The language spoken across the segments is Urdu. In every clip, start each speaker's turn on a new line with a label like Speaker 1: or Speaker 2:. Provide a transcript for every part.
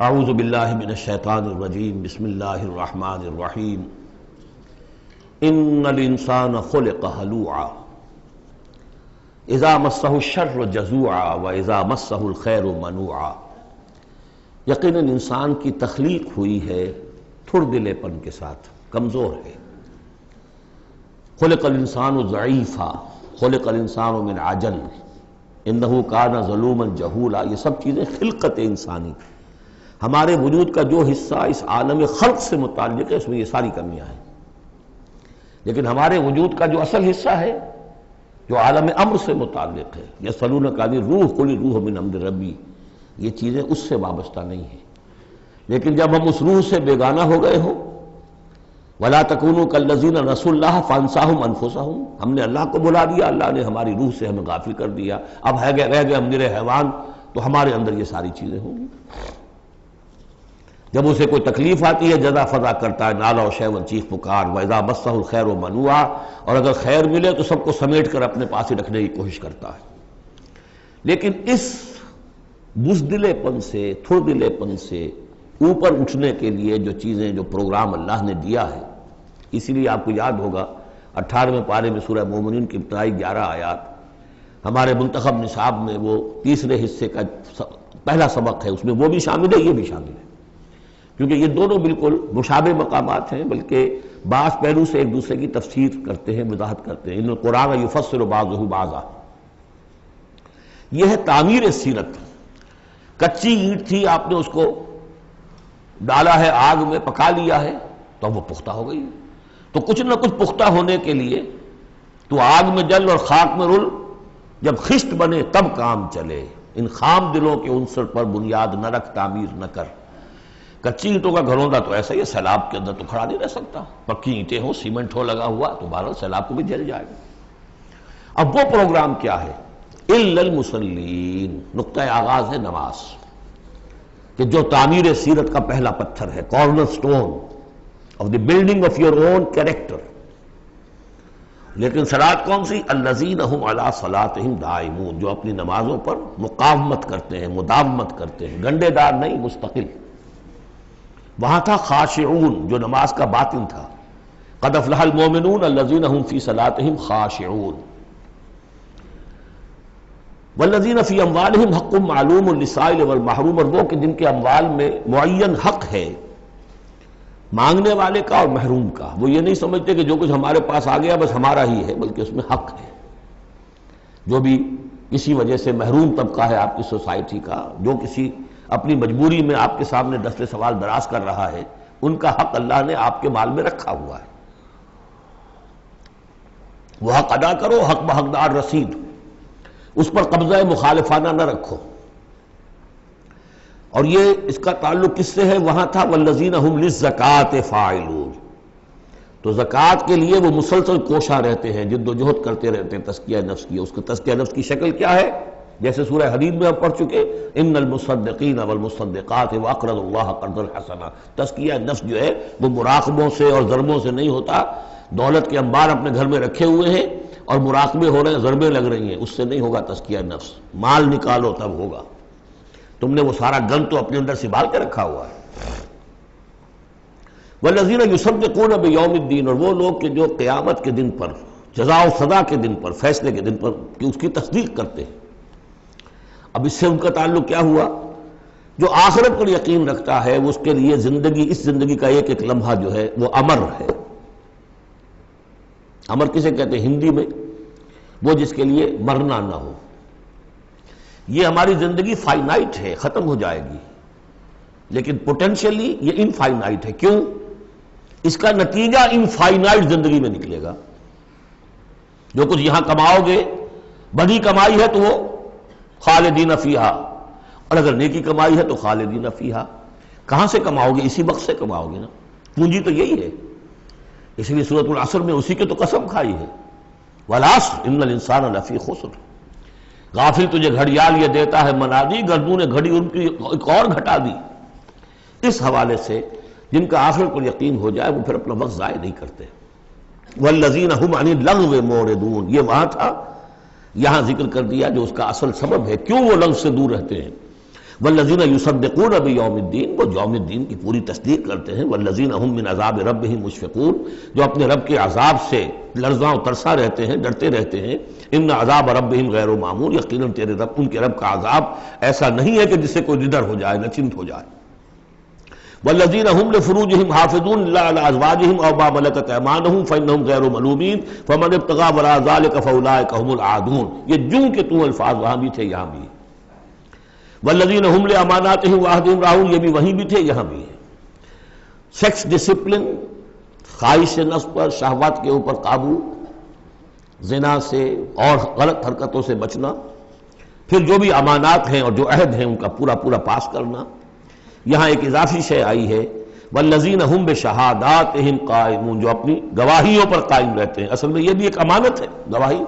Speaker 1: اعوذ باللہ من الشیطان الرجیم بسم اللہ الرحمن الرحیم ان الانسان خلق ہلوعا اذا مسہ الشر جزوعا واذا مسہ الخیر منوعا۔ یقیناً انسان کی تخلیق ہوئی ہے تھڑ دلے پن کے ساتھ، کمزور ہے۔ خلق الانسان ضعیفا، خلق الانسان من عجل، انہ کان ظلوما جہولا۔ یہ سب چیزیں خلقت انسانی، ہمارے وجود کا جو حصہ اس عالم خلق سے متعلق ہے اس میں یہ ساری کمیاں ہیں، لیکن ہمارے وجود کا جو اصل حصہ ہے جو عالم امر سے متعلق ہے، یسألونک عن الروح قل الروح من امر ربی، یہ چیزیں اس سے وابستہ نہیں ہیں۔ لیکن جب ہم اس روح سے بیگانہ ہو گئے ہوں، وَلَا تَكُونُوا كَالَّذِينَ نَسُوا اللَّهَ فَأَنسَاهُمْ أَنفُسَهُمْ، ہم نے اللہ کو بھلا دیا، اللہ نے ہماری روح سے ہمیں غافل کر دیا، اب رہ گئے ہم نرے حیوان، تو ہمارے اندر یہ ساری چیزیں ہوں گی۔ جب اسے کوئی تکلیف آتی ہے جزا فضا کرتا ہے، نالا و شیون، چیخ پکار، وَإِذَا مَسَّهُ الْخَيْرُ مَنُوعًا، اور اگر خیر ملے تو سب کو سمیٹ کر اپنے پاس ہی رکھنے کی کوشش کرتا ہے۔ لیکن اس بزدلے پن سے، تھڑ دلے پن سے اوپر اٹھنے کے لیے جو چیزیں، جو پروگرام اللہ نے دیا ہے، اسی لیے آپ کو یاد ہوگا 18ویں پارے میں سورہ مومنین کی ابتدائی 11 آیات ہمارے منتخب نصاب میں وہ تیسرے حصے کا پہلا سبق ہے، اس میں وہ بھی شامل ہے، یہ بھی شامل ہے، کیونکہ یہ دونوں بالکل مشابہ مقامات ہیں، بلکہ بعض پہلو سے ایک دوسرے کی تفسیر کرتے ہیں، وضاحت کرتے ہیں۔ ان القرآن یفسر بعضہ بعضا، یہ ہے تعمیر سیرت۔ کچی اینٹ تھی، آپ نے اس کو ڈالا ہے آگ میں، پکا لیا ہے تو وہ پختہ ہو گئی۔ تو کچھ نہ کچھ پختہ ہونے کے لیے تو آگ میں جل اور خاک میں رل، جب خشت بنے تب کام چلے۔ ان خام دلوں کے عنصر پر بنیاد نہ رکھ، تعمیر نہ کر۔ کچی اینٹوں کا گھروندا تو ایسا ہی ہے، سیلاب کے اندر تو کھڑا نہیں رہ سکتا، پکی اینٹیں ہو، سیمنٹ ہو لگا ہوا تو بہرحال سیلاب کو بھی جل جائے گا۔ اب وہ پروگرام کیا ہے؟ الا المصلین، نقطہ آغاز ہے نماز، کہ جو تعمیر سیرت کا پہلا پتھر ہے، corner stone of the building of your own character. لیکن صلاۃ کون سی؟ الذین هم علی صلاتہم دائمون، جو اپنی نمازوں پر مقاومت کرتے ہیں، مداومت کرتے ہیں، گنڈے دار نہیں، مستقل۔ وہاں تھا خاشعون، جو نماز کا باطن تھا، قد افلح المؤمنون الذین هم فی صلاتہم خاشعون، والذین فی اموالہم حق معلوم للسائل والمحروم، اور وہ کہ جن کے اموال میں معین حق ہے مانگنے والے کا اور محروم کا۔ وہ یہ نہیں سمجھتے کہ جو کچھ ہمارے پاس آ گیا بس ہمارا ہی ہے، بلکہ اس میں حق ہے۔ جو بھی کسی وجہ سے محروم طبقہ ہے آپ کی سوسائٹی کا، جو کسی اپنی مجبوری میں آپ کے سامنے دست سوال دراز کر رہا ہے، ان کا حق اللہ نے آپ کے مال میں رکھا ہوا ہے۔ وہ حق ادا کرو، حق بحقدار رسید، اس پر قبضہ مخالفانہ نہ رکھو۔ اور یہ اس کا تعلق کس سے ہے؟ وہاں تھا والذین هم للزکاۃ فاعلون، تو زکوٰۃ کے لیے وہ مسلسل کوشاں رہتے ہیں، جد و جہد کرتے رہتے ہیں تزکیہ نفس کی۔ اس کا تزکیہ نفس کی شکل کیا ہے؟ جیسے سورہ حدید میں ہم پڑھ چکے، ان المصدقین والمصدقات واقرضوا اللہ قرضا حسنا۔ تزکیہ نفس جو ہے وہ مراقبوں سے اور ضربوں سے نہیں ہوتا۔ دولت کے انبار اپنے گھر میں رکھے ہوئے ہیں اور مراقبے ہو رہے ہیں، ضربیں لگ رہی ہیں، اس سے نہیں ہوگا تزکیہ نفس۔ مال نکالو تب ہوگا، تم نے وہ سارا گن تو اپنے اندر سنبھال کے رکھا ہوا ہے۔ والذین یصدقون بیوم الدین، اور وہ لوگ کہ جو قیامت کے دن پر، جزا و سزا کے دن پر، فیصلے کے دن پر کہ اس کی تصدیق کرتے ہیں۔ اب اس سے ان کا تعلق کیا ہوا؟ جو آخرت پر یقین رکھتا ہے وہ اس کے لیے زندگی، اس زندگی کا ایک ایک لمحہ جو ہے وہ امر ہے۔ امر کسے کہتے ہیں ہندی میں؟ وہ جس کے لیے مرنا نہ ہو۔ یہ ہماری زندگی فائنائٹ ہے، ختم ہو جائے گی، لیکن پوٹینشلی یہ انفائنائٹ ہے۔ کیوں؟ اس کا نتیجہ انفائنائٹ زندگی میں نکلے گا۔ جو کچھ یہاں کماؤ گے، بڑی کمائی ہے تو وہ خالدین فیہا، اور اگر نیکی کمائی ہے تو خالدین فیہا۔ کہاں سے کماؤ گے؟ اسی وقت سے کماؤ گے نا، پونجی تو یہی ہے۔ اس لیے سورۃ العصر میں اسی کی تو قسم کھائی ہے، والعصر ان الانسان لفی خسر۔ غافل تجھے گھڑیال یہ دیتا ہے منادی، گردوں نے گھڑی ان کی ایک اور گھٹا دی۔ اس حوالے سے جن کا آخر پر یقین ہو جائے وہ پھر اپنا وقت ضائع نہیں کرتے۔ والذین هم عن اللغو معرضون، یہ وہاں تھا، یہاں ذکر کر دیا جو اس کا اصل سبب ہے، کیوں وہ لغو سے دور رہتے ہیں۔ والذین یصدقون بیوم الدین، وہ یوم الدین کی پوری تصدیق کرتے ہیں، والذین هم من عذاب ربہم مشفقون، جو اپنے رب کے عذاب سے لرزاں و ترساں رہتے ہیں، ڈرتے رہتے ہیں۔ ان عذاب ربہم غیر معمول، یقیناً تیرے رب ان کے رب کا عذاب ایسا نہیں ہے کہ جس سے کوئی ندر ہو جائے، نچنت ہو جائے۔ والذین هم لفروجہم حافظون الا علی ازواجہم او ما ملکت ایمانہم فانہم غیر ملومین فمن ابتغى وراء ذلک فاولئک هم العادون۔ یہ جو کہ تو الفاظ وہاں بھی تھے یہاں بھی۔ والذین هم لاماناتہم وعہدہم راعون، یہ بھی وہیں بھی تھے یہاں بھی ہے۔ سیکس ڈسپلن، خواہش نفس پر، شہوات کے اوپر قابو، زنا سے اور غلط حرکتوں سے بچنا، پھر جو بھی امانات ہیں اور جو عہد ہیں ان کا پورا پورا پاس کرنا۔ یہاں ایک اضافی شے آئی ہے، والذین هم بشہاداتہم قائمون، جو اپنی گواہیوں پر قائم رہتے ہیں۔ اصل میں یہ بھی ایک امانت ہے گواہی۔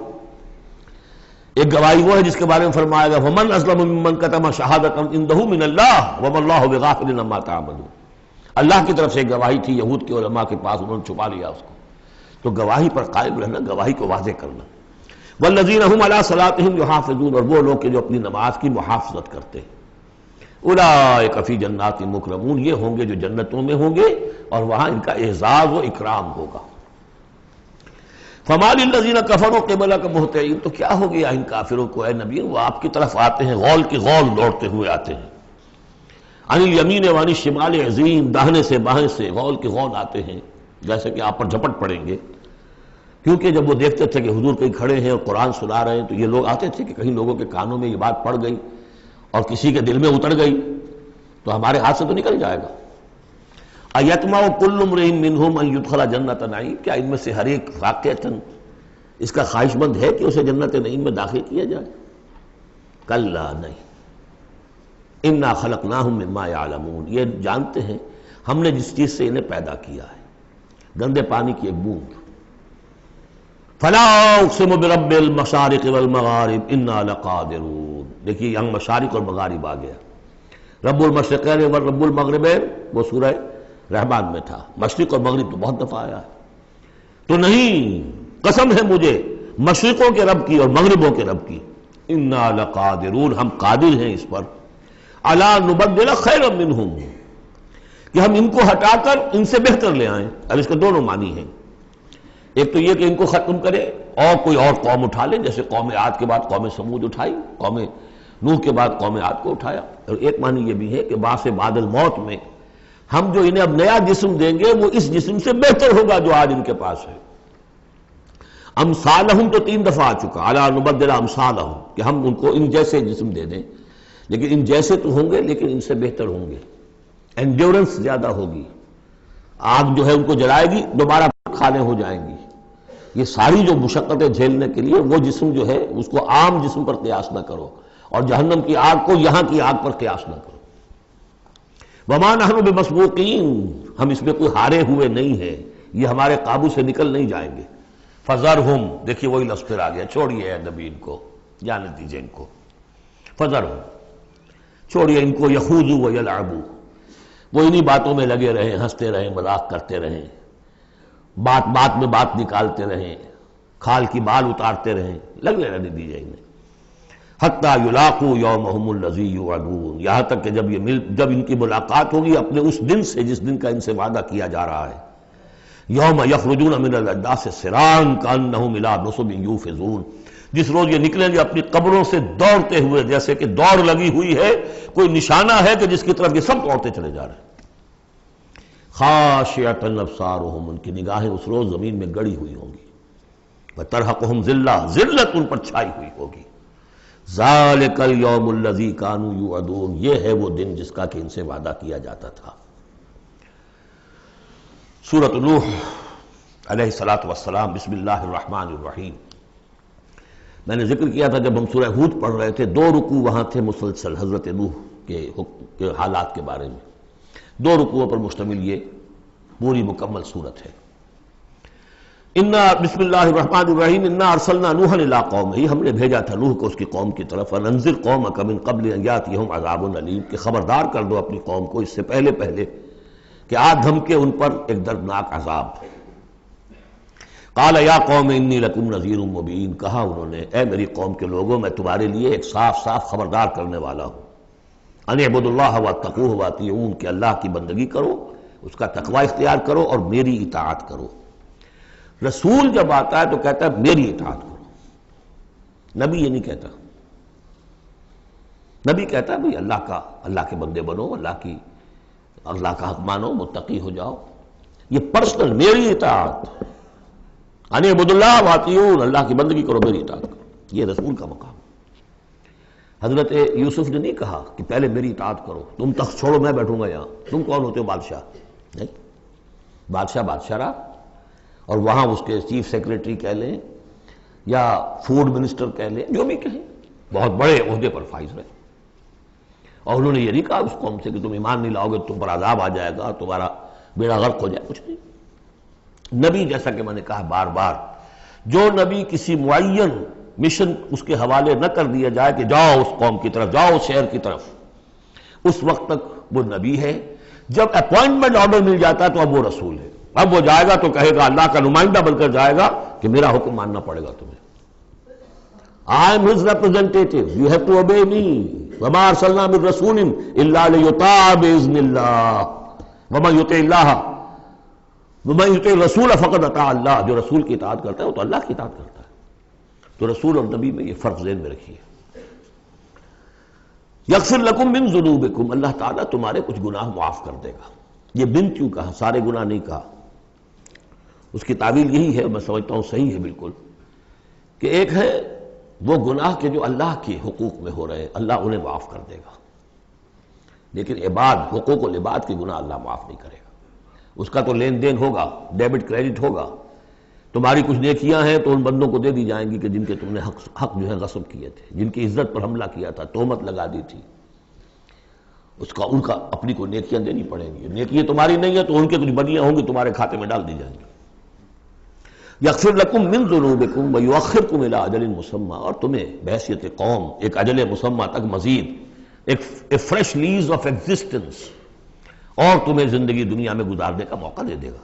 Speaker 1: ایک گواہی وہ ہے جس کے بارے میں فرمایا گیا وَمَنْ أَظْلَمُ مِمَّنْ كَتَمَ شَهَادَةً عِندَهُ مِنَ اللَّهِ وَمَا اللَّهُ بِغَافِلٍ عَمَّا تَعْمَلُونَ۔ اللہ کی طرف سے ایک گواہی تھی، یہود کے علماء کے پاس، انہوں نے چھپا لیا اس کو۔ تو گواہی پر قائم رہنا، گواہی کو واضح کرنا۔ وَالَّذِينَ هُمْ عَلَىٰ صَلَاتِهِمْ يُحَافِظُونَ، اور وہ لوگ کہ جو اپنی نماز کی محافظت کرتے ہیں۔ اولئک فی جنات مکرمون، یہ ہوں گے جو جنتوں میں ہوں گے اور وہاں ان کا اعزاز و اکرام ہوگا۔ فما للذین کفروا قبلک مہطعین، تو کیا ہو گیا ان کافروں کو اے نبی، وہ آپ کی طرف آتے ہیں، غول کی غول دوڑتے ہوئے آتے ہیں۔ عن الیمین وعن الشمال عزین، داہنے سے بائیں سے غول کی غول آتے ہیں، جیسے کہ آپ پر جھپٹ پڑیں گے۔ کیونکہ جب وہ دیکھتے تھے کہ حضور کہیں کھڑے ہیں اور قرآن سنا رہے ہیں، تو یہ لوگ آتے تھے کہ کہیں لوگوں کے کانوں میں یہ بات پڑ گئی اور کسی کے دل میں اتر گئی تو ہمارے ہاتھ سے تو نکل جائے گا۔ ایطمع کل امرئ منہم ان یدخل جنت نعیم، کیا ان میں سے ہر ایک واقعتاً اس کا خواہش مند ہے کہ اسے جنت نعیم میں داخل کیا جائے؟ کلا نہیں، انا خلقناہم مما یعلمون، یہ جانتے ہیں ہم نے جس چیز سے انہیں پیدا کیا ہے، گندے پانی کی ایک بوند۔ فلا اقسم برب المشارق والمغارب انا لقادرون، دیکھیے یہاں مشارق اور مغارب آ گیا۔ رب المشرقین و رب المغربین وہ سورہ رحمان میں تھا، مشرق اور مغرب تو بہت دفعہ آیا ہے۔ تو نہیں، قسم ہے مجھے مشرقوں کے رب کی اور مغربوں کے رب کی، انا لقادرون، ہم قادر ہیں اس پر، الا نبدل خیرا منہم، کہ ہم ان کو ہٹا کر ان سے بہتر لے آئیں۔ اب اس کے دونوں معنی ہیں، ایک تو یہ کہ ان کو ختم کرے اور کوئی اور قوم اٹھا لے، جیسے قوم عاد کے بعد قوم سمود اٹھائی، قوم نوح کے بعد قوم عاد کو اٹھایا۔ اور ایک معنی یہ بھی ہے کہ بعث بعد الموت میں ہم جو انہیں اب نیا جسم دیں گے وہ اس جسم سے بہتر ہوگا جو آج ان کے پاس ہے۔ امثالہم تو 3 دفعہ آ چکا، الا نبدل امثالہم، کہ ہم ان کو ان جیسے جسم دے دیں، لیکن ان جیسے تو ہوں گے لیکن ان سے بہتر ہوں گے، انڈیورنس زیادہ ہوگی، آگ جو ہے ان کو جلائے گی، دوبارہ کھانے ہو جائیں گی۔ یہ ساری جو مشقتیں جھیلنے کے لیے وہ جسم جو ہے اس کو عام جسم پر قیاس نہ کرو، اور جہنم کی آگ کو یہاں کی آگ پر قیاس نہ کرو۔ وما نحن بمسبوقین، ہم اس میں کوئی ہارے ہوئے نہیں ہیں، یہ ہمارے قابو سے نکل نہیں جائیں گے۔ فذرہم، دیکھیے وہی لفظ پھر آ گیا، چھوڑیے اے نبی ان کو، جانے دیجیے ان کو، فذرہم، چھوڑیے ان کو، یخوضوا ویلعبوا، وہ انہی باتوں میں لگے رہیں، ہنستے رہیں، مذاق کرتے رہیں، بات بات میں بات نکالتے رہیں، کھال کی بال اتارتے رہیں، لگنے رہنے دیجیے انہیں۔ حتیٰ یلاقوا یومہم الذی یوعدون، یہاں تک کہ جب ان کی ملاقات ہوگی اپنے اس دن سے جس دن کا ان سے وعدہ کیا جا رہا ہے۔ یوم یخرجون من الاجداث سراعا کانہم الی نصب یوفضون، جس روز یہ نکلیں گے اپنی قبروں سے دوڑتے ہوئے، جیسے کہ دوڑ لگی ہوئی ہے، کوئی نشانہ ہے کہ جس کی طرف یہ سب دوڑتے چلے جا رہے ہیں۔ خاشعۃ ابصارہم، ان کی نگاہیں اس روز زمین میں گڑی ہوئی ہوں گی۔ وترہقہم ذلہ، ذلت ان پر چھائی ہوئی ہوگی۔ ذالک الیوم الذی کانوا یوعدون، یہ ہے وہ دن جس کا کہ ان سے وعدہ کیا جاتا تھا۔ سورۃ نوح علیہ الصلوۃ والسلام، بسم اللہ الرحمن الرحیم۔ میں نے ذکر کیا تھا جب ہم سورہ ہود پڑھ رہے تھے، 2 رکوع وہاں تھے مسلسل حضرت نوح کے حالات کے بارے میں، 2 رکوعوں پر مشتمل یہ پوری مکمل صورت ہے۔ بسم اللہ الرحمن الرحیم، انا ارسلنا نوحا الی قومہ، ہم نے بھیجا تھا نوح کو اس کی قوم کی طرف، انذر قومک من قبل ان یاتیہم عذاب علیم، کہ خبردار کر دو اپنی قوم کو اس سے پہلے کہ آ دھمکے ان پر ایک دردناک عذاب۔ قال یا قوم انی لکم نذیر مبین، کہا انہوں نے اے میری قوم کے لوگوں میں تمہارے لیے ایک صاف صاف خبردار کرنے والا ہوں۔ ان اعبدوا اللہ واتقوہ واطیعون، کہ اللہ کی بندگی کرو، اس کا تقوی اختیار کرو اور میری اطاعت کرو۔ رسول جب آتا ہے تو کہتا ہے میری اطاعت کرو، نبی یہ نہیں کہتا۔ نبی کہتا ہے بھئی اللہ کے بندے بنو، اللہ کا حق مانو، متقی ہو جاؤ۔ یہ پرسنل میری اطاعت، ان اعبدوا اللہ واطیعون، اللہ کی بندگی کرو، میری اطاعت کرو، یہ رسول کا مقام۔ حضرت یوسف نے نہیں کہا کہ پہلے میری اطاعت کرو، تم تخت چھوڑو میں بیٹھوں گا یہاں، تم کون ہوتے ہو بادشاہ؟ نہیں، بادشاہ رہا، اور وہاں اس کے چیف سیکریٹری کہہ لیں یا فوڈ منسٹر کہہ لیں، جو بھی کہیں، بہت بڑے عہدے پر فائز رہے۔ اور انہوں نے یہ نہیں کہا اس قوم سے کہ تم ایمان نہیں لاؤ گے تم پر عذاب آ جائے گا، تمہارا بیڑا غرق ہو جائے، کچھ نہیں۔ نبی جیسا کہ میں نے کہا بار بار، جو نبی کسی معین مشن اس کے حوالے نہ کر دیا جائے کہ جاؤ اس قوم کی طرف، جاؤ اس شہر کی طرف، اس وقت تک وہ نبی ہے۔ جب اپوائنٹمنٹ آرڈر مل جاتا ہے تو اب وہ رسول ہے، اب وہ جائے گا تو کہے گا، اللہ کا نمائندہ بن کر جائے گا کہ میرا حکم ماننا پڑے گا تمہیں۔ I am his representative, you have to obey me. وَمَا أَرْسَلْنَا مِن رَّسُولٍ إِلَّا لِيُطَاعَ بِإِذْنِ اللَّهِ وَمَن يُطِعِ الرَّسُولَ فَقَدْ أَطَاعَ اللَّهَ، جو رسول کی اطاعت کرتا ہے وہ تو اللہ کی اطاعت کرتا ہے۔ تو رسول اور نبی میں یہ فرق ذہن میں رکھیے۔ یغفر لکم من ذنوبکم، اللہ تعالیٰ تمہارے کچھ گناہ معاف کر دے گا۔ یہ من کیوں کہا، سارے گناہ نہیں کہا۔ اس کی تعویل یہی ہے، میں سمجھتا ہوں صحیح ہے بالکل، کہ ایک ہے وہ گناہ کے جو اللہ کے حقوق میں ہو رہے، اللہ انہیں معاف کر دے گا، لیکن عباد، حقوق العباد کے گناہ اللہ معاف نہیں کرے گا۔ اس کا تو لین دین ہوگا، ڈیبٹ کریڈٹ ہوگا، تمہاری کچھ نیکیاں ہیں تو ان بندوں کو دے دی جائیں گی کہ جن کے تم نے حق جو ہے غصب کیے تھے، جن کی عزت پر حملہ کیا تھا، تہمت لگا دی تھی، ان کا اپنی کو نیکیاں دینی پڑیں گی۔ نیکیاں تمہاری نہیں ہیں تو ان کے کچھ بدیاں ہوں گی، تمہارے کھاتے میں ڈال دی جائیں گی۔ یغفر لکم من ذنوبکم ویؤخرکم الی اجل مسمى، اور تمہیں بحیثیت قوم ایک اجل مسمى تک مزید ایک فریش لیز آف ایگزسٹنس، اور تمہیں زندگی دنیا میں گزارنے کا موقع دے دے گا۔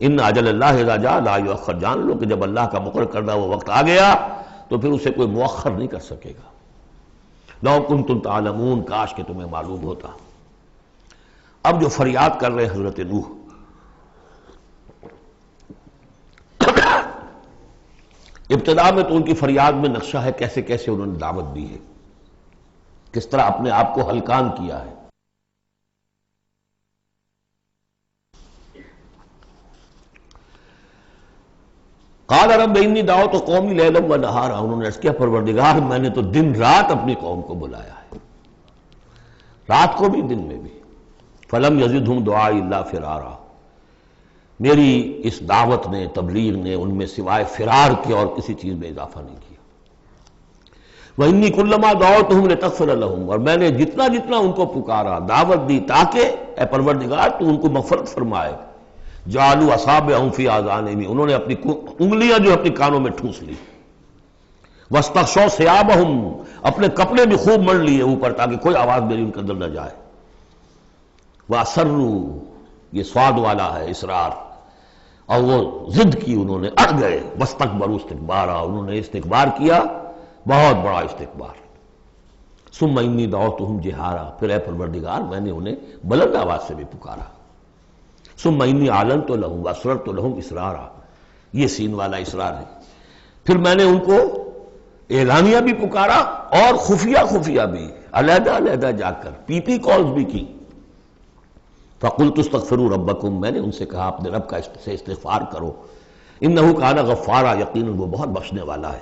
Speaker 1: ان اجل اللہ اذا جاء لا یؤخر، جان لو کہ جب اللہ کا مقرر کردہ وہ وقت آ گیا تو پھر اسے کوئی مؤخر نہیں کر سکے گا۔ لو کنتم تعلمون، کاش کہ تمہیں معلوم ہوتا۔ اب جو فریاد کر رہے حضرت نوح، ابتدا میں تو ان کی فریاد میں نقشہ ہے کیسے کیسے انہوں نے دعوت دی ہے، کس طرح اپنے آپ کو ہلکان کیا ہے۔ قال رب انی دعوت قومی لیلا و نہارا، انہوں نے عرض کیا پروردگار میں نے تو دن رات اپنی قوم کو بلایا ہے، رات کو بھی دن میں بھی۔ فلم یزدہم دعائی الا فرارا، میری اس دعوت نے، تبلیغ نے ان میں سوائے فرار کے اور کسی چیز میں اضافہ نہیں کیا۔ وَإِنِّي كُلَّمَا دَعَوْتُهُمْ لِتَغْفِرَ لَهُمْ، اور میں نے جتنا جتنا ان کو پکارا، دعوت دی تاکہ اے پروردگار تو ان کو مغفرت فرمائے۔ جعلوا اصابعهم فی آذانہم، انہوں نے اپنی انگلیاں جو اپنی کانوں میں ٹھونس لی۔ واستغشوا ثیابہم، اپنے کپڑے بھی خوب مڑ لیے اوپر تاکہ کوئی آواز میری ان کے اندر نہ جائے۔ وَأَصَرُّوا، یہ سواد والا ہے اصرار، اور وہ ضد کی، انہوں نے اڑ گئے۔ واستکبروا استکبارا، انہوں نے استکبار کیا، بہت بڑا استکبار۔ ثم انی دعوتہم جہارا، پھر اے پروردگار میں نے انہیں بلند آواز سے بھی پکارا۔ ثم انی اعلنت لہم واسررت لہم اسرارا، یہ سین والا اسرار ہے۔ پھر میں نے ان کو اعلانیہ بھی پکارا اور خفیہ خفیہ بھی، علیحدہ علیحدہ جا کر پی پی کالز بھی کی۔ فَقُلْتُ اسْتَغْفِرُوا رَبَّكُمْ، میں نے ان سے کہا اپنے رب کا سے استغفار کرو۔ إِنَّهُ كَانَ غَفَّارًا، یقیناً وہ بہت بخشنے والا ہے۔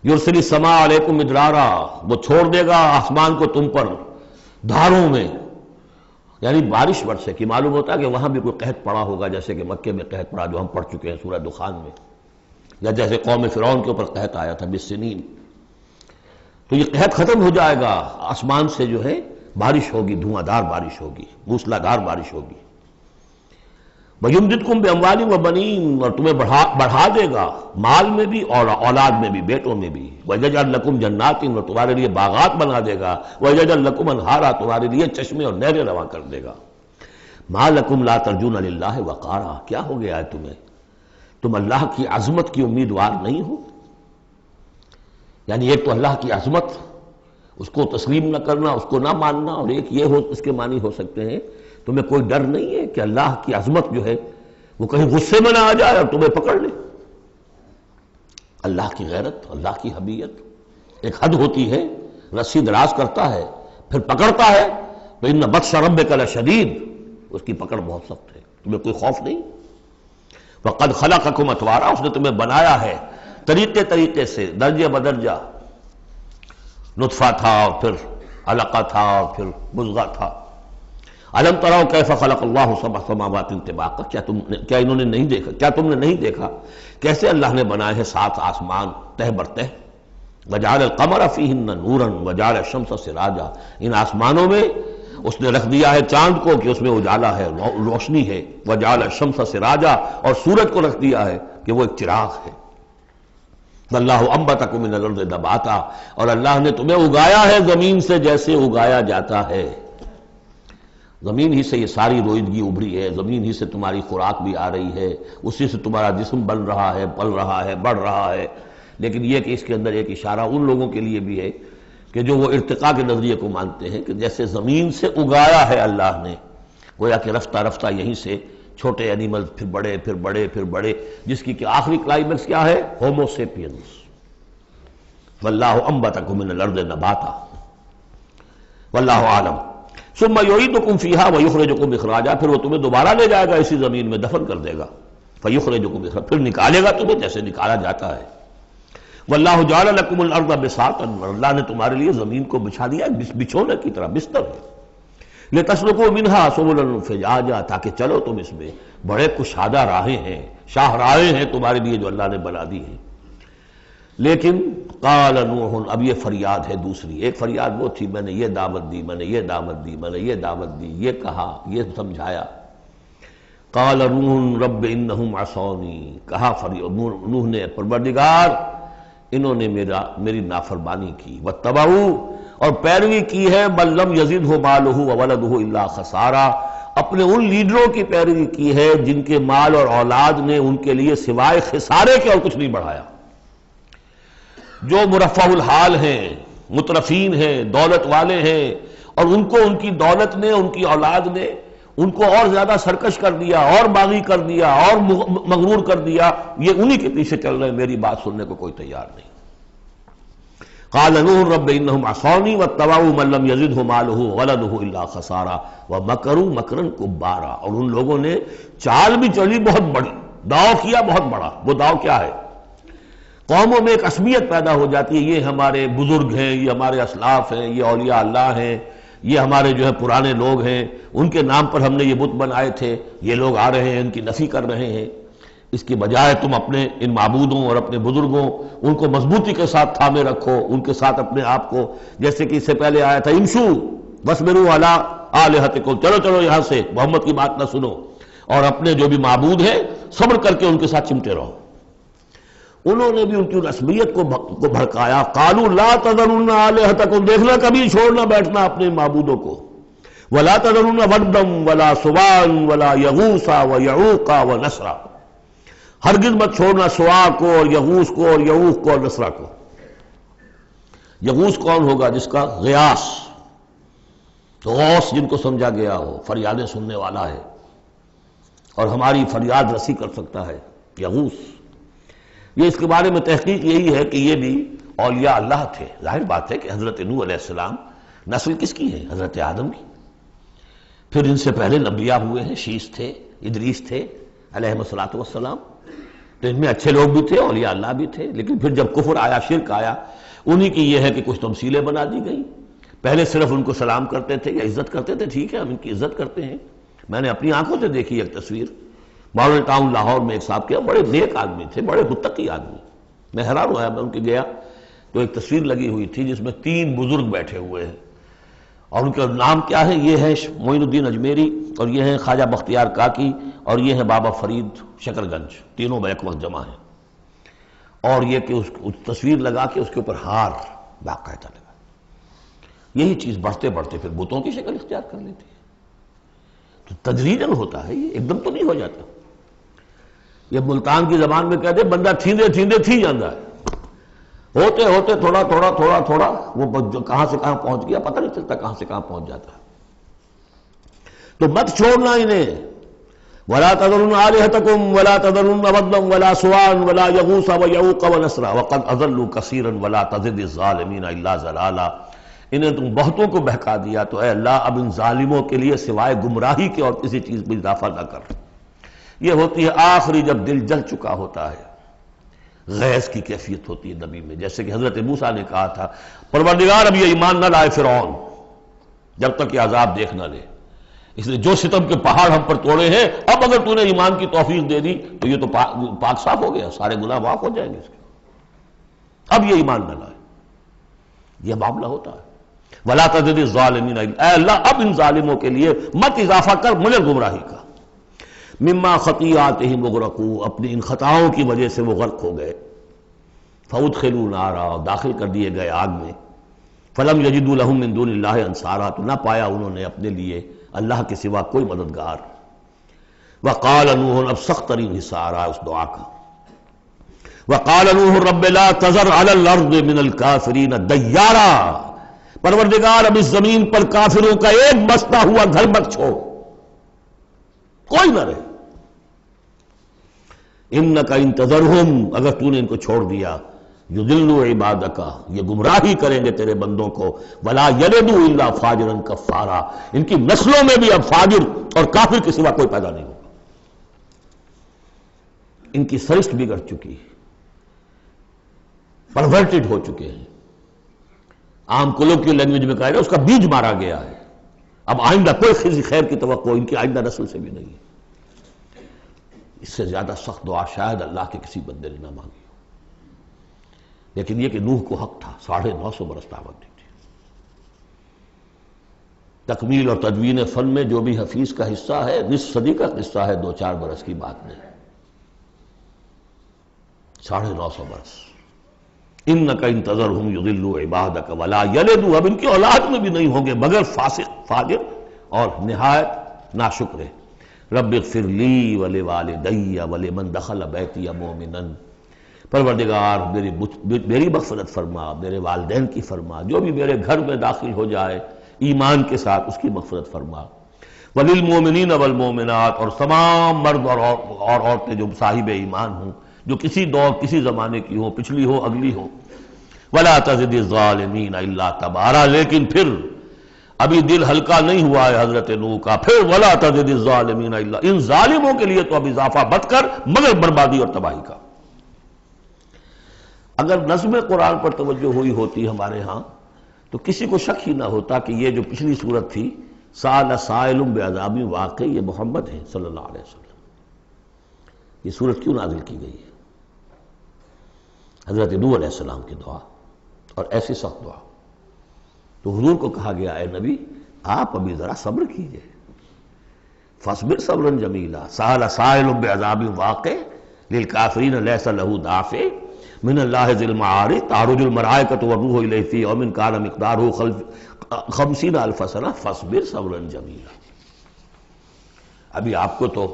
Speaker 1: يُرْسِلِ السَّمَاءَ عَلَيْكُمْ مِدْرَارًا، وہ چھوڑ دے گا آسمان کو تم پر دھاروں میں، یعنی بارش برسے کی۔ معلوم ہوتا ہے کہ وہاں بھی کوئی قحط پڑا ہوگا، جیسے کہ مکے میں قحط پڑا جو ہم پڑھ چکے ہیں سورہ دخان میں، یا جیسے قوم فرعون کے اوپر قحط آیا تھا بالسنین۔ تو یہ قحط ختم ہو جائے گا، آسمان سے جو ہے بارش ہوگی، دھواں دار بارش ہوگی، موسلا دھار بارش ہوگی۔ وَيُمْدِدْكُمْ بِأَمْوَالٍ وَبَنِينَ، اور تمہیں بڑھا دے گا مال میں بھی اور اولاد میں بھی، بیٹوں میں بھی۔ وَيَجْعَلْ لَكُمْ جَنَّاتٍ، اور تمہارے لیے باغات بنا دے گا۔ وَيَجْعَلْ لَكُمْ أَنْهَارًا، تمہارے لیے چشمے اور نہریں رواں کر دے گا۔ مَا لَكُمْ لَا تَرْجُونَ لِلَّهِ وَقَارًا، کیا ہو گیا ہے تمہیں، تم اللہ کی عظمت کی امیدوار نہیں ہو؟ یعنی ایک تو اللہ کی عظمت اس کو تسلیم نہ کرنا، اس کو نہ ماننا، اور ایک یہ ہو اس کے معنی ہو سکتے ہیں تمہیں کوئی ڈر نہیں ہے کہ اللہ کی عظمت جو ہے وہ کہیں غصے میں نہ آ جائے اور تمہیں پکڑ لے. اللہ کی غیرت، اللہ کی حمیت ایک حد ہوتی ہے، رسی دراز کرتا ہے پھر پکڑتا ہے تو ان بطش ربک لشدید، اس کی پکڑ بہت سخت ہے، تمہیں کوئی خوف نہیں. وقد خلقکم اطوارا، اس نے تمہیں بنایا ہے طریقے سے، درجے بدرجہ. نطفہ تھا اور پھر علقہ تھا اور پھر مضغہ تھا. الم تروا کیف خلق اللہ سبع سماوات طباقا، کیا انہوں نے نہیں دیکھا، کیا تم نے نہیں دیکھا کیسے اللہ نے بنائے ہیں 7 آسمان تہ بر تہ. وجعل القمر فیہن نورا وجعل الشمس سراجا، ان آسمانوں میں اس نے رکھ دیا ہے چاند کو کہ اس میں اجالا ہے، روشنی ہے. وجعل الشمس سراجا، اور سورج کو رکھ دیا ہے کہ وہ ایک چراغ ہے. واللہ انبتکم من الارض نباتا، اور اللہ نے تمہیں اگایا ہے زمین سے جیسے اگایا جاتا ہے. زمین ہی سے یہ ساری روئیدگی ابھری ہے، زمین ہی سے تمہاری خوراک بھی آ رہی ہے، اسی سے تمہارا جسم بن رہا ہے، پل رہا ہے، بڑھ رہا ہے. لیکن یہ کہ اس کے اندر ایک اشارہ ان لوگوں کے لیے بھی ہے کہ جو وہ ارتقاء کے نظریے کو مانتے ہیں کہ جیسے زمین سے اگایا ہے اللہ نے، گویا کہ رفتہ رفتہ یہیں سے چھوٹے اینیمل پھر بڑے پھر بڑے پھر بڑے، جس کی کہ آخری کلائمیکس کیا ہے؟ Homo sapiens. واللہ انبتکم من الارض نباتا واللہ عالم. ثم یعیدکم فیہا ویخرجکم اخراجا، پھر وہ تمہیں دوبارہ لے جائے گا اسی زمین میں، دفن کر دے گا. فیخرجکم اخراجا، پھر نکالے گا تمہیں جیسے نکالا جاتا ہے. واللہ جعل لکم الارض بساطا، اللہ نے تمہارے لیے زمین کو بچھا دیا بچھونے کی طرح، بستر ہے. لتسلکوا منہا سبلا فجاجا، تاکہ چلو تم اس میں، بڑے کشادہ راہیں ہیں، شاہ راہیں ہیں تمہارے لیے جو اللہ نے بنا دی ہیں. لیکن قال نوح، اب یہ فریاد ہے دوسری. ایک فریاد وہ تھی میں نے یہ دعوت دی، میں نے یہ دعوت دی، میں نے یہ دعوت دی، یہ کہا، یہ سمجھایا. قال نوح رب انہم عصونی، کہا نوح نے پروردگار انہوں نے میری نافرمانی کی. واتبعوا، اور پیروی کی ہے من لم یزدہ مالہ وولدہ الا خسارا، اپنے ان لیڈروں کی پیروی کی ہے جن کے مال اور اولاد نے ان کے لیے سوائے خسارے کے اور کچھ نہیں بڑھایا. جو مرفع الحال ہیں، مترفین ہیں، دولت والے ہیں، اور ان کو ان کی دولت نے، ان کی اولاد نے ان کو اور زیادہ سرکش کر دیا، اور باغی کر دیا، اور مغرور کر دیا، یہ انہی کے پیچھے چل رہے ہیں، میری بات سننے کو کوئی تیار نہیں. قال نوح رب انہم عصونی واتبعوا من لم یزدہ مالہ وولدہ الا خسارا ومکروا مکرا کبارا، اور ان لوگوں نے چال بھی چلی بہت بڑی، داؤ کیا بہت بڑا. وہ داؤ کیا ہے؟ قوموں میں ایک عصبیت پیدا ہو جاتی ہے، یہ ہمارے بزرگ ہیں، یہ ہمارے اسلاف ہیں، یہ اولیاء اللہ ہیں، یہ ہمارے جو ہے پرانے لوگ ہیں، ان کے نام پر ہم نے یہ بت بنائے تھے، یہ لوگ آ رہے ہیں ان کی نفی کر رہے ہیں. اس کی بجائے تم اپنے ان معبودوں اور اپنے بزرگوں ان کو مضبوطی کے ساتھ تھامے رکھو، ان کے ساتھ اپنے آپ کو، جیسے کہ اس سے پہلے آیا تھا امشو واصبروا علی آلہتکم، چلو چلو یہاں سے، محمد کی بات نہ سنو، اور اپنے جو بھی معبود ہیں صبر کر کے ان کے ساتھ چمٹے رہو. انہوں نے بھی ان کی رسمیت کو بھڑکایا. قالوا لا تذرن آلہتکم، دیکھنا کبھی چھوڑنا بیٹھنا اپنے معبودوں کو. ولا تذرن ودا ولا سواعا ولا یغوث ویعوق ونسرا، ہرگز مت چھوڑنا سواع کو اور یغوث کو اور یعوق کو اور نسرا کو. یغوث کون ہوگا؟ جس کا غیاث، غوث جن کو سمجھا گیا ہو، فریادیں سننے والا ہے اور ہماری فریاد رسی کر سکتا ہے، یغوث. یہ اس کے بارے میں تحقیق یہی ہے کہ یہ بھی اولیاء اللہ تھے. ظاہر بات ہے کہ حضرت نوح علیہ السلام نسل کس کی ہے؟ حضرت آدم کی. پھر ان سے پہلے انبیاء ہوئے ہیں، شیث تھے، ادریس تھے علیہ الصلوۃ والسلام، تو ان میں اچھے لوگ بھی تھے، اولیاء اللہ بھی تھے. لیکن پھر جب کفر آیا، شرک آیا، انہی کی یہ ہے کہ کچھ تمثیلیں بنا دی گئیں. پہلے صرف ان کو سلام کرتے تھے یا عزت کرتے تھے، ٹھیک ہے ہم ان کی عزت کرتے ہیں. میں نے اپنی آنکھوں سے دیکھی ایک تصویر، ماڈل ٹاؤن لاہور میں ایک صاحب کے بڑے نیک آدمی تھے، بڑے متقی آدمی. میں حیران ہوا، میں ان کے گیا تو ایک تصویر لگی ہوئی تھی جس میں 3 بزرگ بیٹھے ہوئے ہیں، اور ان کا نام کیا ہے؟ یہ ہے معین الدین اجمیری، اور یہ ہیں خواجہ بختیار کاکی، اور یہ ہیں بابا فرید شکر گنج، تینوں بیک وقت جمع ہیں. اور یہ کہ اس تصویر لگا کے اس کے اوپر ہار باقاعدہ لگا. یہی چیز بڑھتے بڑھتے پھر بتوں کی شکل اختیار کر لیتی ہے. تو تدریجاً ہوتا ہے، یہ ایک دم تو نہیں ہو جاتا. یہ ملتان کی زبان میں کہتے ہیں بندہ تھیندے تھیندے تھی جاندہ ہے. ہوتے ہوتے تھوڑا تھوڑا تھوڑا تھوڑا وہ جو کہاں سے کہاں پہنچ گیا پتہ نہیں چلتا کہاں سے کہاں پہنچ جاتا ہے. تو مت چھوڑنا انہیں. وَلَا تَذَرُنَّ آلِهَتَكُمْ وَلَا تَذَرُنَّ وَدًّا وَلَا سُوَاعًا وَلَا يَغُوثَ وَيَعُوقَ وَنَسْرًا وَقَدْ أَضَلُّوا كَثِيرًا وَلَا تَزِدِ الظَّالِمِينَ إِلَّا ضَلَالًا. انہیں تم بہتوں کو بہکا دیا تو اے اللہ اب ان ظالموں کے لیے سوائے گمراہی کے اور کسی چیز میں اضافہ نہ کر. یہ ہوتی ہے آخری جب دل جل چکا ہوتا ہے، غیظ کی کیفیت ہوتی ہے نبی میں. جیسے کہ حضرت موسیٰ نے کہا تھا پروردگار اب یہ ایمان نہ لائے فرعون جب تک یہ عذاب دیکھ نہ لے، اس لیے جو ستم کے پہاڑ ہم پر توڑے ہیں اب اگر تو نے ایمان کی توفیق دے دی تو یہ تو پاک صاف ہو گیا، سارے گناہ معاف ہو جائیں گے اس کے. اب یہ ایمان نہ لائے. یہ معاملہ ہوتا ہے. وَلَا تَزِدِ الظَّالِمِينَ اے اللہ اب ان ظالموں کے لیے مت اضافہ کر مگر گمراہی کا. مما خطیئاتہم اغرقوا اپنی ان خطاؤں کی وجہ سے وہ غرق ہو گئے. فَأُدْخِلُوا نَارًا داخل کر دیے گئے آگ میں. فَلَمْ يَجِدُوا لَهُم مِّن دُونِ اللَّهِ أَنصَارًا تو نہ پایا انہوں نے اپنے لیے اللہ کے سوا کوئی مددگار. وَقَالَ نُوحٌ اب سخت ترین حصہ آ رہا ہے اس دعا کا. وَقَالَ نُوحٌ رَبِّ لَا تَذَرْ عَلَى الْأَرْضِ مِنَ الْكَافِرِينَ دَيَّارًا پروردگار اب اس زمین پر کافروں کا ایک بستا ہوا گھر مت چھوڑ، کوئی نہ رہے. اِنَّكَ إِن تَذَرْهُمْ اگر تو نے ان کو چھوڑ دیا یضلوا عبادک یہ گمراہی کریں گے تیرے بندوں کو. ولا یلدوا الا فاجرا کفارا ان کی نسلوں میں بھی اب فاجر اور کافر کے سوا کوئی پیدا نہیں ہوگا. ان کی سرشت بگڑ چکی، پرورٹڈ ہو چکے ہیں. عام کلوکیل کی لینگویج میں کہا جائے اس کا بیج مارا گیا ہے. اب آئندہ کوئی خیر کی توقع ان کی آئندہ نسل سے بھی نہیں ہے. اس سے زیادہ سخت دعا شاید اللہ کے کسی بندے نے نہ مانگی. لیکن یہ کہ نوح کو حق تھا، 950 برس دعوت دی تھی. تکمیل اور تدوین فن میں جو بھی حفیظ کا حصہ ہے نصف صدی کا قصہ ہے، 2-4 برس کی بات نہیں. 950 برس. اِنَّكَ إِن تَذَرْهُمْ يُضِلُّوا عِبَادَكَ وَلَا يَلِدُوا اب ان کی اولاد میں بھی نہیں ہوں گے مگر فاسق، فاجر اور نہایت ناشکر. رب اغفر لی ولوالدی ولمن دخل بیتی مؤمنا پروردگار میری مغفرت فرما، میرے والدین کی فرما، جو بھی میرے گھر میں داخل ہو جائے ایمان کے ساتھ اس کی مغفرت فرما. وللمؤمنین والمؤمنات اور تمام مرد اور عورتیں جو صاحب ایمان ہوں، جو کسی دور کسی زمانے کی ہوں، پچھلی ہو اگلی ہو. ولا تزد الظالمین الا تبارا لیکن پھر ابھی دل ہلکا نہیں ہوا ہے حضرت نوح کا. پھر ولا تزد الظالمین الا ان ظالموں کے لیے تو اب اضافہ مت کر مگر بربادی اور تباہی کا. اگر نظم قرآن پر توجہ ہوئی ہوتی ہمارے ہاں تو کسی کو شک ہی نہ ہوتا کہ یہ جو پچھلی صورت تھی سأل سائل بعذاب واقع یہ محمد ہے صلی اللہ علیہ وسلم. یہ صورت کیوں نازل کی گئی ہے؟ حضرت نوح علیہ السلام کی دعا اور ایسی سخت دعا. تو حضور کو کہا گیا اے نبی آپ ابھی ذرا صبر کیجئے. فاصبر صبرا جمیلا سأل سائل بعذاب واقع للکافرین لیس له دافع من اللہ ذی المعارج تعرج الملائکۃ والروح الیہ فی یوم کان مقدارہ 50,000 سنہ فاصبر صبرا جمیلا. ابھی آپ کو تو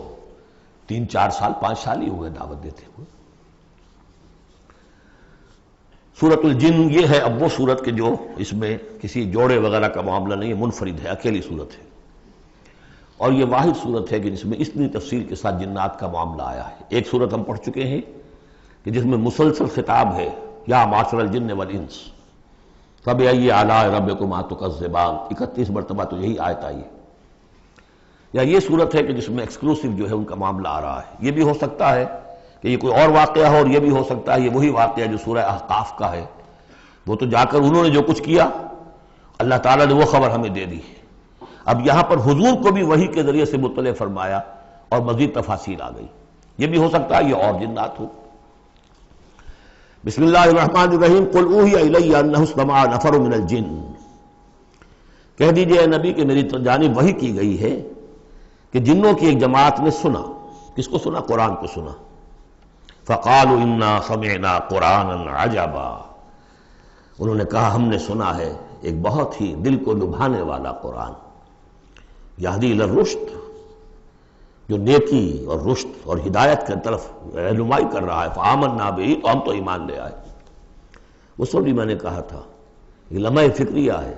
Speaker 1: 3-4 سال 5 سال ہی ہوئے دعوت دیتے ہوئے. سورۃ الجن یہ ہے اب وہ سورت کے جو اس میں کسی جوڑے وغیرہ کا معاملہ نہیں ہے، منفرد ہے، اکیلی سورت ہے. اور یہ واحد سورت ہے کہ جس میں اتنی تفصیل کے ساتھ جنات کا معاملہ آیا ہے. ایک سورت ہم پڑھ چکے ہیں کہ جس میں مسلسل خطاب ہے یا معاشر الجن والانس فبأي آلاء ربكما تكذبان 31 مرتبہ تو یہی آیت آئی ہے. یا یہ صورت ہے کہ جس میں ایکسکلوسیو جو ہے ان کا معاملہ آ رہا ہے. یہ بھی ہو سکتا ہے کہ یہ کوئی اور واقعہ ہو اور یہ بھی ہو سکتا ہے یہ وہی واقعہ جو سورہ احقاف کا ہے. وہ تو جا کر انہوں نے جو کچھ کیا اللہ تعالیٰ نے وہ خبر ہمیں دے دی. اب یہاں پر حضور کو بھی وحی کے ذریعے سے مطلع فرمایا اور مزید تفاصیل آ گئی. یہ بھی ہو سکتا ہے یہ اور جنات ہو. بسم اللہ الرحمن الرحیم قل اوحی الی انہ استمع نفر من الجن کہہ دیجئے اے نبی کہ میری جانب وحی کی گئی ہے کہ جنوں کی ایک جماعت نے سنا. کس کو سنا؟ قرآن کو سنا. فقالوا انا سمعنا قرآنا عجبا انہوں نے کہا ہم نے سنا ہے ایک بہت ہی دل کو لبھانے والا قرآن. یہدی الی الرشد جو نیکی اور رشد اور ہدایت کی طرف رہنمائی کر رہا ہے. فآمنا بہ تو ہم تو ایمان لے آئے. اس وقت بھی میں نے کہا تھا یہ لمحہ فکریہ ہے،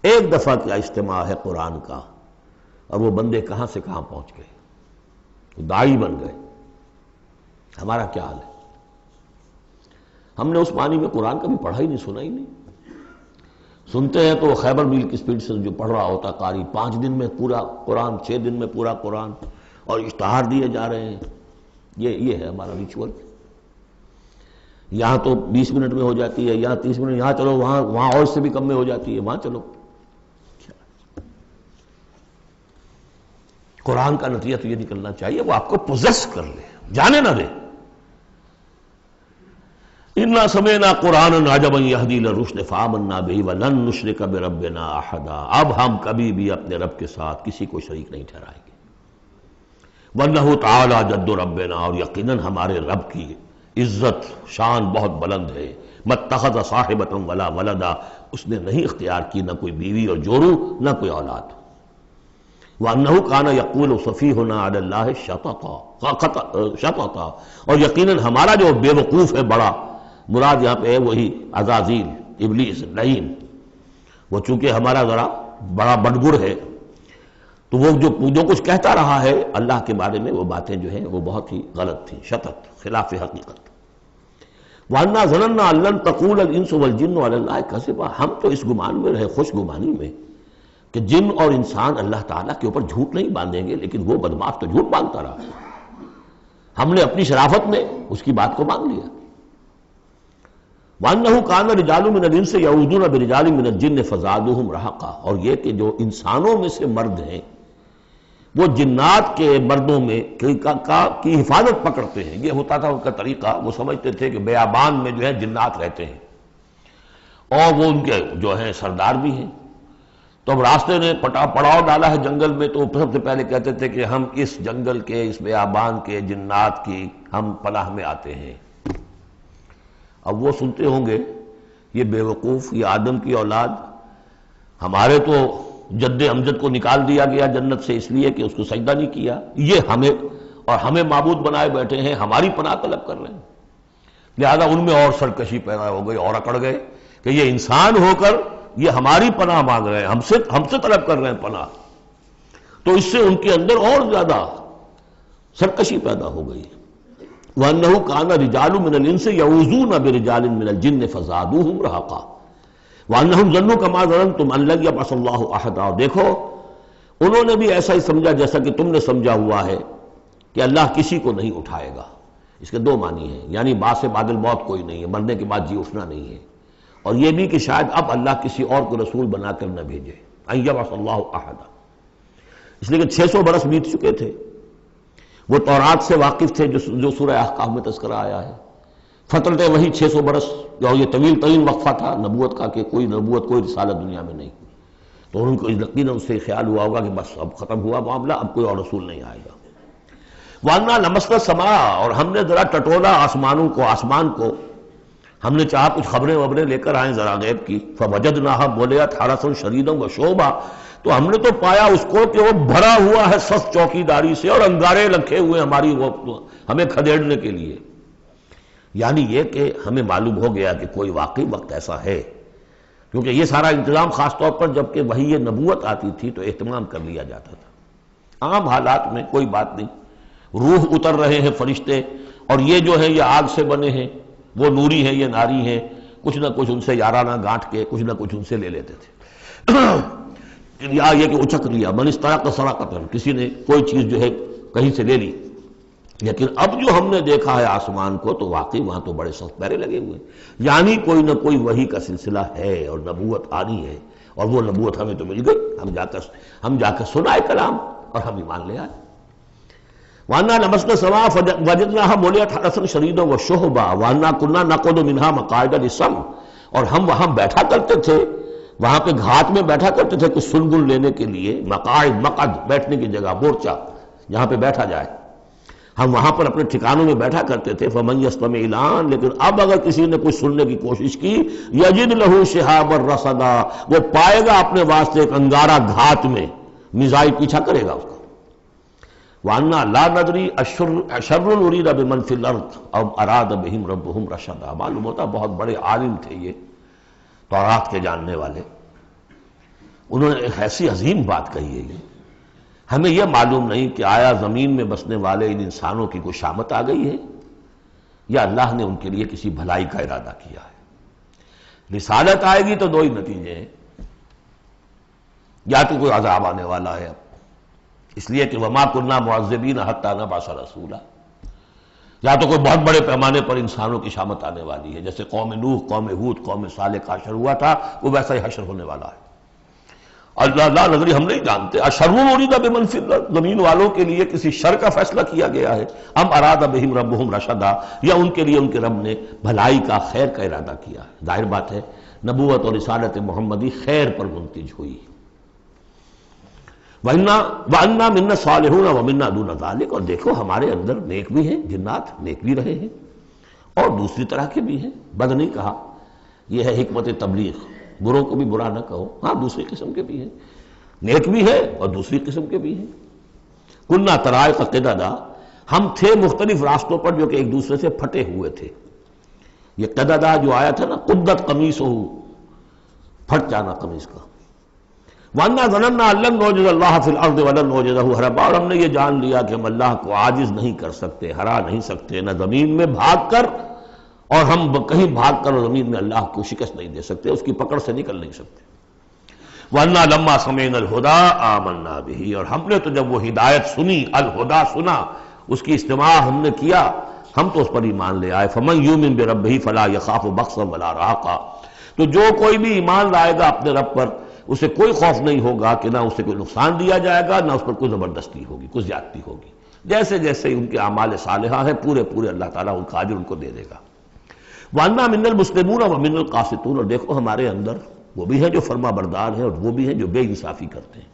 Speaker 1: ایک دفعہ کیا اجتماع ہے قرآن کا، اور وہ بندے کہاں سے کہاں پہنچ گئے، داعی بن گئے۔ ہمارا کیا حال ہے؟ ہم نے اس معنی میں قرآن کبھی پڑھا ہی نہیں، سنا ہی نہیں۔ سنتے ہیں تو وہ خیبر میل کی سپیڈ سے جو پڑھ رہا ہوتا قاری، 5 دن میں پورا قرآن، 6 دن میں پورا قرآن، اور اشتہار دیے جا رہے ہیں۔ یہ ہے ہمارا ریچول۔ یہاں تو 20 منٹ میں ہو جاتی ہے، یہاں 30 منٹ، یہاں چلو وہاں اور اس سے بھی کم میں ہو جاتی ہے، وہاں چلو۔ قرآن کا نتیجہ تو یہ نکلنا چاہیے وہ آپ کو پوزیس کر لے، جانے نہ دے۔ اِنَّا سَمِعْنَا قُرْآنًا عَجَبًا يَهْدِي لِلرُّشْدِ فَآمَنَّا بِهِ وَلَن نُّشْرِكَ بِرَبِّنَا أَحَدًا۔ اب ہم کبھی بھی اپنے رب کے ساتھ کسی کو شریک نہیں ٹھہرائیں گے۔ وَإِنَّهُ تَعَالَىٰ جَدُّ رَبِّنَا، اور یقیناً ہمارے رب کی عزت شان بہت بلند ہے۔ مَتَّخَذَ صَاحِبَةً وَلَا وَلَدًا، اس نے نہیں اختیار کی نہ کوئی بیوی اور جورو نہ کوئی اولاد۔ وَأَنَّهُ كَانَ يَقُولُ سَفِيهُنَا عَلَى اللَّهِ شَطَطًا، اور یقیناً ہمارا جو بے وقوف ہے بڑا، مراد یہاں پہ ہے وہی عزازیل، ابلیس، لعین، وہ چونکہ ہمارا ذرا بڑا بدگر ہے، تو وہ جو کچھ کہتا رہا ہے اللہ کے بارے میں، وہ باتیں جو ہیں وہ بہت ہی غلط تھیں، شطط، خلاف حقیقت۔ وَأَنَّا ظَنَنَّا أَن لَّن تَقُولَ الْإِنسُ وَالْجِنُّ عَلَى اللَّهِ كَذِبًا، ہم تو اس گمان میں رہے، خوش گمانی میں، کہ جن اور انسان اللہ تعالیٰ کے اوپر جھوٹ نہیں باندھیں گے، لیکن وہ بدماش تو جھوٹ باندھتا رہا۔ ہم نے اپنی شرافت میں اس کی بات کو مان لیا۔ وَأَنَّهُ كَانَ رِجَالٌ مِّنَ الْإِنسِ يَعُوذُونَ بِرِجَالٍ مِّنَ الْجِنِّ فَزَادُوهُمْ رَهَقًا، اور یہ کہ جو انسانوں میں سے مرد ہیں وہ جنات کے مردوں میں کی حفاظت پکڑتے ہیں۔ یہ ہوتا تھا ان کا طریقہ، وہ سمجھتے تھے کہ بیابان میں جو ہے جنات رہتے ہیں اور وہ ان کے جو ہیں سردار بھی ہیں، تو اب راستے نے پڑاؤ ڈالا ہے جنگل میں، تو سب سے پہلے کہتے تھے کہ ہم اس جنگل کے، اس بیابان کے جنات کی ہم پناہ میں آتے ہیں۔ اب وہ سنتے ہوں گے یہ بے وقوف، یہ آدم کی اولاد، ہمارے تو جد امجد کو نکال دیا گیا جنت سے اس لیے کہ اس کو سجدہ نہیں کیا، یہ ہمیں معبود بنائے بیٹھے ہیں، ہماری پناہ طلب کر رہے ہیں۔ لہذا ان میں اور سرکشی پیدا ہو گئی اور اکڑ گئے کہ یہ انسان ہو کر یہ ہماری پناہ مانگ رہے ہیں، ہم سے طلب کر رہے ہیں پناہ، تو اس سے ان کے اندر اور زیادہ سرکشی پیدا ہو گئی۔ وَأَنَّهُ كَانَ رِجَالٌ مِّنَ الْإِنسِ يَعُوذُونَ بِرِجَالٍ مِّنَ الْجِنِّ فَزَادُوهُمْ رَهَقًا وَأَنَّهُمْ ظَنُّوا كَمَا ظَنَنتُمْ أَن لَّن يَبْعَثَ اللَّهُ أَحَدًا، اور دیکھو انہوں نے بھی ایسا ہی سمجھا جیسا کہ تم نے سمجھا ہوا ہے کہ اللہ کسی کو نہیں اٹھائے گا۔ اس کے دو معنی ہیں، یعنی بعد سے بعد الموت کوئی نہیں ہے، مرنے کے بعد جی اٹھنا نہیں ہے، اور یہ بھی کہ شاید اب اللہ کسی اور کو رسول بنا کر نہ بھیجے، أن يبعث الله أحدا، اس لیے کہ 600 برس بیت چکے تھے، وہ تورات سے واقف تھے جو سورہ احقاف میں تذکرہ آیا ہے، فترت وہی 600 برس، اور یہ طویل ترین وقفہ تھا نبوت کا کہ کوئی نبوت کوئی رسالت دنیا میں نہیں، تو ان کو یقیناً اس سے خیال ہوا ہوگا کہ بس اب ختم ہوا معاملہ، اب کوئی اور رسول نہیں آئے گا۔ وَأَنَّا لَمَسْنَا السَّمَاءَ، اور ہم نے ذرا ٹٹولا آسمان کو، ہم نے چاہا کچھ خبریں لے کر آئیں ذرا غیب کی، فَوَجَدْنَاهَا مُلِئَتْ حَرَسًا شَدِيدًا وَشُعُبًا، تو ہم نے تو پایا اس کو کہ وہ بھرا ہوا ہے سخت چوکیداری سے، اور انگارے رکھے ہوئے ہمیں کھدیڑنے کے لیے۔ یعنی یہ کہ ہمیں معلوم ہو گیا کہ کوئی واقعی وقت ایسا ہے، کیونکہ یہ سارا انتظام خاص طور پر جب کہ وہی یہ نبوت آتی تھی تو اہتمام کر لیا جاتا تھا۔ عام حالات میں کوئی بات نہیں، روح اتر رہے ہیں فرشتے، اور یہ جو ہے یہ آگ سے بنے ہیں، وہ نوری ہیں یہ ناری ہیں، کچھ نہ کچھ ان سے یارانہ گانٹھ کے کچھ نہ کچھ ان سے لے لیتے تھے، یا یہ کہ اچک لیا، من استرق سرقۃ، کسی نے کوئی چیز جو ہے کہیں سے لے لی۔ لیکن اب جو ہم نے دیکھا ہے آسمان کو تو واقعی وہاں تو بڑے سخت پہرے لگے ہوئے، یعنی کوئی نہ کوئی وحی کا سلسلہ ہے اور نبوت آنی ہے، اور وہ نبوت ہمیں تو مل گئی، ہم جا کر سنائے کلام اور ہم ایمان لے آئے۔ وَأَنَّا لَمَسْنَا السَّمَاءَ فَوَجَدْنَاهَا مُلِئَتْ حَرَسًا شَدِيدًا وَشُعُبًا وَأَنَّا كُنَّا نَقْعُدُ مِنْهَا مَقَاعِدَ لِلسَّمْعِ، اور ہم وہاں بیٹھا کرتے تھے، وہاں پہ گھاٹ میں بیٹھا کرتے تھے کچھ سنگل لینے کے لیے، مقعد بیٹھنے کی جگہ، مورچہ جہاں پہ بیٹھا جائے، ہم وہاں پر اپنے ٹھکانوں میں بیٹھا کرتے تھے۔ فَمَن يَسْتَمِعِ الْآنَ، لیکن اب اگر کسی نے کچھ سننے کی کوشش کی، يَجِدْ لَهُ شِهَابًا رَصَدًا، وہ پائے گا اپنے واسطے ایک انگارہ گھات میں، میزائل پیچھا کرے گا اس کو۔ وَأَنَّا لَا نَدْرِي أَشَرٌّ أُرِيدَ بِمَنْ فِي الْأَرْضِ أَوْ أَرَادَ بِهِمْ رَبُّهُمْ رَشَدًا۔ معلوم ہوتا بہت بڑے عالم تھے یہ تورات کے جاننے والے، انہوں نے ایک ایسی عظیم بات کہی ہے یہ، ہمیں یہ معلوم نہیں کہ آیا زمین میں بسنے والے ان انسانوں کی کوئی شامت آ گئی ہے یا اللہ نے ان کے لیے کسی بھلائی کا ارادہ کیا ہے۔ رسالت آئے گی تو دو ہی نتیجے ہیں، یا تو کوئی عذاب آنے والا ہے، اس لیے کہ وما كنا معذبین حتی نبعث رسولا، یا تو کوئی بہت بڑے پیمانے پر انسانوں کی شامت آنے والی ہے، جیسے قوم نوح، قوم ہود، قوم صالح کا حشر ہوا تھا، وہ ویسا ہی حشر ہونے والا ہے۔ اللہ لا نظری، ہم نہیں جانتے اشر ارید بمن فی الارض، زمین والوں کے لیے کسی شر کا فیصلہ کیا گیا ہے، ام اراد بہم ربہم رشدا، یا ان کے لیے ان کے رب نے بھلائی کا، خیر کا ارادہ کیا ہے۔ ظاہر بات ہے نبوت اور رسالت محمدی خیر پر منتج ہوئی۔ وَأَنَّا مِنَّا الصَّالِحُونَ وَمِنَّا دُونَ ذَلِكَ، اور دیکھو ہمارے اندر نیک بھی ہیں، جنات نیک بھی رہے ہیں اور دوسری طرح کے بھی ہیں، بد نہیں کہا، یہ ہے حکمت تبلیغ، بروں کو بھی برا نہ کہو، ہاں دوسری قسم کے بھی ہیں، نیک بھی ہے اور دوسری قسم کے بھی ہیں۔ كُنَّا طَرَائِقَ قِدَدًا، ہم تھے مختلف راستوں پر جو کہ ایک دوسرے سے پھٹے ہوئے تھے۔ یہ قددا جو آیا تھا نا، قدت قمیصہ، پھٹ جانا قمیص کا۔ وَأَنَّا ظَنَنَّا أَن لَّن نُعْجِزَ اللَّهَ فِي الْأَرْضِ وَلَن نُعْجِزَهُ هَرَبًا، اور ہم نے یہ جان لیا کہ ہم اللہ کو عاجز نہیں کر سکتے، ہرا نہیں سکتے، نہ زمین میں بھاگ کر، اور ہم کہیں بھاگ کر زمین میں اللہ کو شکست نہیں دے سکتے، اس کی پکڑ سے نکل نہیں سکتے۔ وَأَنَّا لَمَّا سَمِعْنَا الْهُدَىٰ آمَنَّا بِهِ، اور ہم نے تو جب وہ ہدایت سنی، الہدا سنا، اس کی استماع ہم نے کیا، ہم تو اس پر ایمان لے آئے۔ فَمَن يُؤْمِن بِرَبِّهِ فَلَا يَخَافُ بَخْسًا وَلَا رَهَقًا، تو جو کوئی بھی ایمان لائے گا اپنے رب پر، اسے کوئی خوف نہیں ہوگا کہ نہ اسے کوئی نقصان دیا جائے گا، نہ اس پر کوئی زبردستی ہوگی، کوئی زیادتی ہوگی، جیسے جیسے ان کے اعمال صالحہ ہیں پورے پورے اللہ تعالیٰ ان کا اجر ان کو دے دے گا۔ وَأَنَّا مِنَّا الْمُسْلِمُونَ وَمِنَّا الْقَاسِطُونَ، اور دیکھو ہمارے اندر وہ بھی ہیں جو فرما بردار ہیں اور وہ بھی ہیں جو بے انصافی کرتے ہیں۔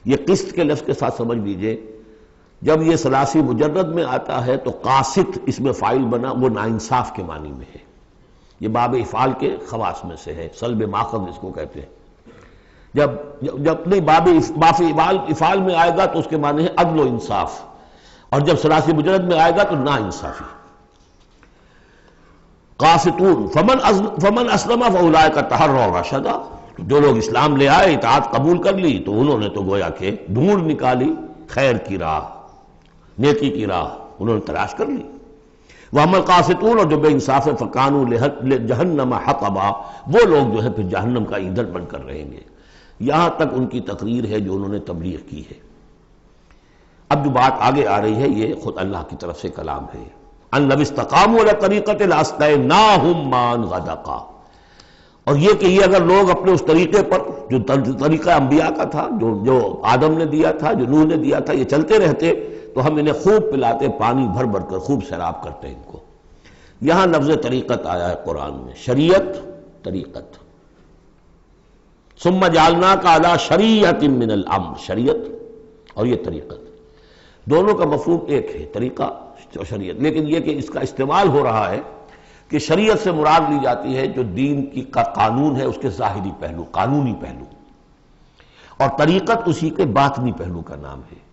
Speaker 1: یہ قسط کے لفظ کے ساتھ سمجھ لیجئے، جب یہ ثلاثی مجرد میں آتا ہے تو قاسط اس میں فاعل بنا، وہ ناانصاف کے معنی میں ہے، یہ باب افعال کے خواص میں سے ہے، سلب ماخذ اس کو کہتے ہیں۔ جب نہیں باب افعال میں آئے گا تو اس کے معنی ہے عدل و انصاف، اور جب ثلاثی مجرد میں آئے گا تو نا انصافی۔ قاسطون فمن اسلم فاولئک تحروا رشدا، جو لوگ اسلام لے آئے، اطاعت قبول کر لی، تو انہوں نے تو گویا کہ ڈھونڈ نکالی خیر کی راہ، نیکی کی راہ انہوں نے تلاش کر لی۔ وَأَمَّا الْقَاسِطُونَ، اور جو بے انصاف ہے، فَكَانُوا لِجَهَنَّمَ حَطَبًا، وہ لوگ جو ہے پھر جہنم کا ایندھن بن کر رہیں گے۔ یہاں تک ان کی تقریر ہے جو انہوں نے تبلیغ کی ہے۔ اب جو بات آگے آ رہی ہے یہ خود اللہ کی طرف سے کلام ہے۔ أَن لَوِ اسْتَقَامُوا عَلَى الطَّرِيقَةِ لَأَسْقَيْنَاهُم مَّاءً غَدَقًا، اور یہ کہ یہ اگر لوگ اپنے اس طریقے پر جو طریقہ انبیاء کا تھا، جو آدم نے دیا تھا، جو نوح نے دیا تھا، یہ چلتے رہتے تو ہم انہیں خوب پلاتے، پانی بھر بھر کر خوب سیراب کرتے ان کو۔ یہاں لفظ طریقت آیا ہے قرآن میں، شریعت، طریقت۔ ثم جعلناک علی شریعۃ من الامر، شریعت اور یہ طریقت، دونوں کا مفہوم ایک ہے، طریقہ اور شریعت، لیکن یہ کہ اس کا استعمال ہو رہا ہے کہ شریعت سے مراد لی جاتی ہے جو دین کی کا قانون ہے، اس کے ظاہری پہلو، قانونی پہلو، اور طریقت اسی کے باطنی پہلو کا نام ہے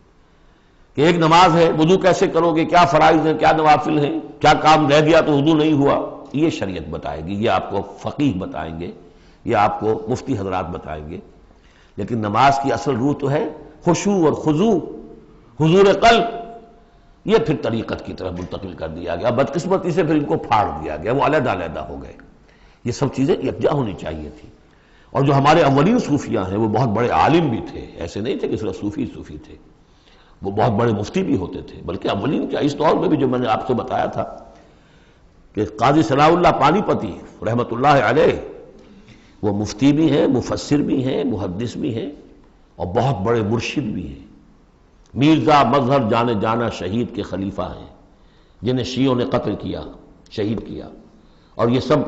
Speaker 1: کہ ایک نماز ہے، وضو کیسے کرو گے، کیا فرائض ہیں، کیا نوافل ہیں، کیا کام رہ گیا تو وضو نہیں ہوا، یہ شریعت بتائے گی، یہ آپ کو فقیہ بتائیں گے، یہ آپ کو مفتی حضرات بتائیں گے۔ لیکن نماز کی اصل روح تو ہے خشوع اور خضوع، حضور قلب، یہ پھر طریقت کی طرف منتقل کر دیا گیا، بدقسمتی سے پھر ان کو پھاڑ دیا گیا، وہ علیحدہ علیحدہ ہو گئے۔ یہ سب چیزیں یکجا ہونی چاہیے تھی۔ اور جو ہمارے اولین صوفیاء ہیں وہ بہت بڑے عالم بھی تھے، ایسے نہیں تھے کہ صرف صوفی تھے، وہ بہت بڑے مفتی بھی ہوتے تھے، بلکہ اولین کیا، اس دور میں بھی جو میں نے آپ سے بتایا تھا کہ قاضی صلاح اللہ پانی پتی رحمۃ اللہ علیہ، وہ مفتی بھی ہیں، مفسر بھی ہیں، محدث بھی ہیں، اور بہت بڑے مرشد بھی ہیں۔ میرزا مظہر جانے جانا شہید کے خلیفہ ہیں، جنہیں شیعوں نے قتل کیا، شہید کیا، اور یہ سب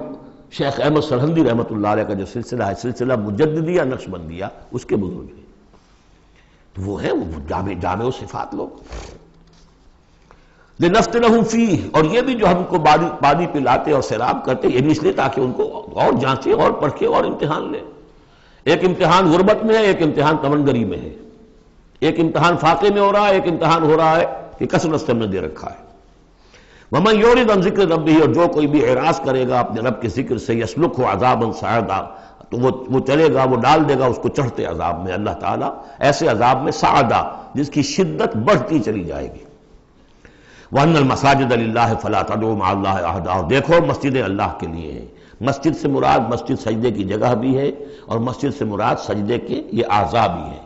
Speaker 1: شیخ احمد سرہندی رحمۃ اللہ علیہ کا جو سلسلہ ہے، سلسلہ مجددیہ نقشبندیہ، اس کے بزرگ ہیں، تو وہ ہیں وہ جامع و صفات لوگ۔ لِنَفْتِنَهُمْ فِيهِ، اور یہ بھی جو ہم کو پانی پلاتے اور سیراب کرتے، یہ بھی اس لیے تاکہ ان کو اور جانچے اور پرکھے اور امتحان لیں۔ ایک امتحان غربت میں ہے، ایک امتحان تمنگری میں ہے، ایک امتحان فاقے میں ہو رہا ہے، ایک امتحان ہو رہا ہے کہ کثرت سے ہم نے دے رکھا ہے۔ وَمَن يُعْرِضْ عَن ذِكْرِ رَبِّهِ، اور جو کوئی بھی اعراض کرے گا اپنے رب کے ذکر سے، يَسْلُكْهُ عَذَابًا صَعَدًا، تو وہ چلے گا، وہ ڈال دے گا اس کو چڑھتے عذاب میں، اللہ تعالیٰ ایسے عذاب میں صعدا جس کی شدت بڑھتی چلی جائے گی۔ وَأَنَّ الْمَسَاجِدَ لِلَّهِ فَلَا تَدْعُوا مَعَ اللَّهِ أَحَدًا، اور دیکھو مسجدیں اللہ کے لیے ہیں۔ مسجد سے مراد مسجد سجدے کی جگہ بھی ہے، اور مسجد سے مراد سجدے کے یہ اعضاء بھی ہیں،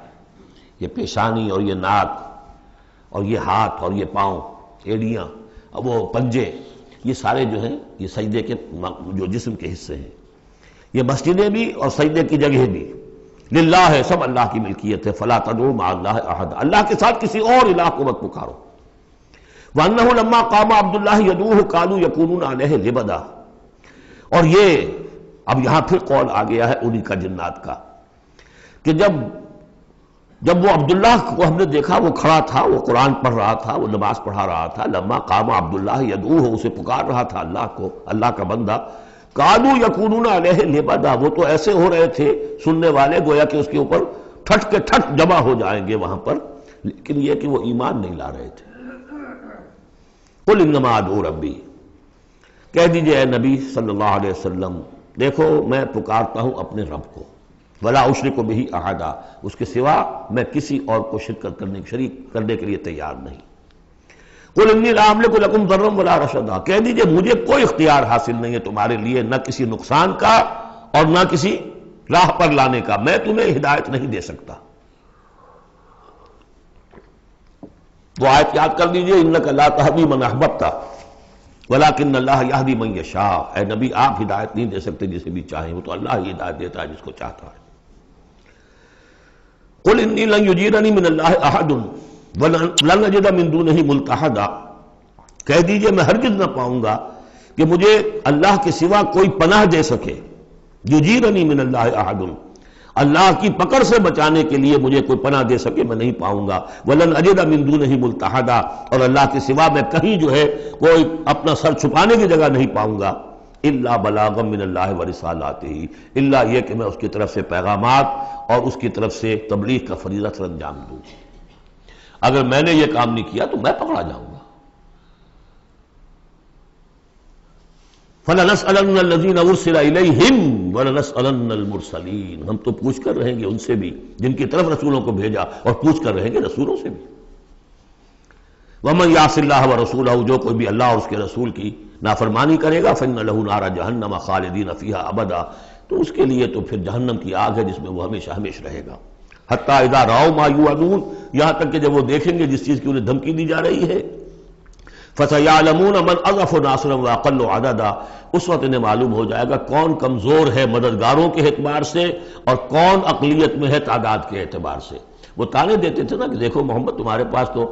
Speaker 1: یہ پیشانی اور یہ ناک اور یہ ہاتھ اور یہ پاؤں، ایڑیاں اور وہ پنجے، یہ سارے جو ہیں یہ سجدے کے جو جسم کے حصے ہیں۔ یہ مسجدیں بھی اور سجدے کی جگہ بھی للہ ہے، سب اللہ کی ملکیت ہے۔ فلا تدعوا مع اللہ احد، اللہ کے ساتھ کسی اور الہ کو مت پکارو۔ وانہ لما قام عبد اللہ یدعوہ قالوا یکونون علیہ لبدا، اور یہ اب یہاں پھر قول آ گیا ہے انہی کا جنات کا کہ جب وہ عبداللہ کو ہم نے دیکھا وہ کھڑا تھا، وہ قرآن پڑھ رہا تھا، وہ نماز پڑھا رہا تھا، لما قام عبداللہ یدعوہ، اسے پکار رہا تھا اللہ کو، اللہ کا بندہ، قالوا یکونون علیہ لبدا، وہ تو ایسے ہو رہے تھے سننے والے گویا کہ اس کے اوپر ٹھٹ کے ٹھٹ جمع ہو جائیں گے وہاں پر، لیکن یہ کہ وہ ایمان نہیں لا رہے تھے۔ قل انما ادعو ربی، کہہ دیجئے اے نبی صلی اللہ علیہ وسلم، دیکھو میں پکارتا ہوں اپنے رب کو، ولا اشرک بہ احدا، اس کے سوا میں کسی اور کو شریک کرنے کے لیے تیار نہیں۔ قل انی لا املک لکم ضرا ولا رشدا، کہہ دیجئے مجھے کوئی اختیار حاصل نہیں ہے تمہارے لیے، نہ کسی نقصان کا اور نہ کسی راہ پر لانے کا، میں تمہیں ہدایت نہیں دے سکتا۔ وہ آیت یاد کر لیجئے، انک لا تہدی من احببت ولکن اللہ یہدی من یشاء، اے نبی آپ ہدایت نہیں دے سکتے جسے بھی چاہیں، وہ تو اللہ ہی ہدایت دیتا ہے جس کو چاہتا ہے۔ قل انی لن یجیرنی من اللہ احد ولن اجد من دونہ ملتحدا، کہہ دیجئے میں ہرگز نہ پاؤں گا کہ مجھے اللہ کے سوا کوئی پناہ دے سکے، یجیرنی من اللہ احد، اللہ کی پکڑ سے بچانے کے لیے مجھے کوئی پناہ دے سکے میں نہیں پاؤں گا، ولن اجد من دونہ ملتحدا، اور اللہ کے سوا میں کہیں جو ہے کوئی اپنا سر چھپانے کی جگہ نہیں پاؤں گا، الا بلاغا من اللہ ورسالاتہ، الا یہ کہ میں اس کی طرف سے پیغامات اور اس کی طرف سے تبلیغ کا فریضہ سر انجام دوں۔ اگر میں نے یہ کام نہیں کیا تو میں پکڑا جاؤں گا۔ فَلَنَسْأَلَنَّ الَّذِينَ أُرْسِلَ إِلَيْهِمْ وَلَنَسْأَلَنَّ الْمُرْسَلِينَ، ہم تو پوچھ کر رہیں گے ان سے بھی جن کی طرف رسولوں کو بھیجا، اور پوچھ کر رہیں گے رسولوں سے بھی۔ وَمَن يَعْصِ اللَّهَ وَرَسُولَهُ، جو کوئی بھی اللہ اور اس کے رسول کی نافرمانی کرے گا، فَإِنَّ لَهُ نَارَ جَهَنَّمَ خَالِدِينَ فِيهَا أَبَدًا، تو اس کے لیے تو پھر جہنم کی آگ ہے جس میں وہ ہمیشہ ہمیش رہے گا۔ حتیٰ اذا رأوا ما یوعدون، یہاں تک کہ جب وہ دیکھیں گے جس چیز کی انہیں دھمکی دی جا رہی ہے، فَسَيَعْلَمُونَ مَنْ أَضْعَفُ نَاصِرًا وَأَقَلُّ عَدَدًا، اس وقت انہیں معلوم ہو جائے گا کون کمزور ہے مددگاروں کے اعتبار سے اور کون اقلیت میں ہے تعداد کے اعتبار سے۔ وہ تانے دیتے تھے نا کہ دیکھو محمد تمہارے پاس تو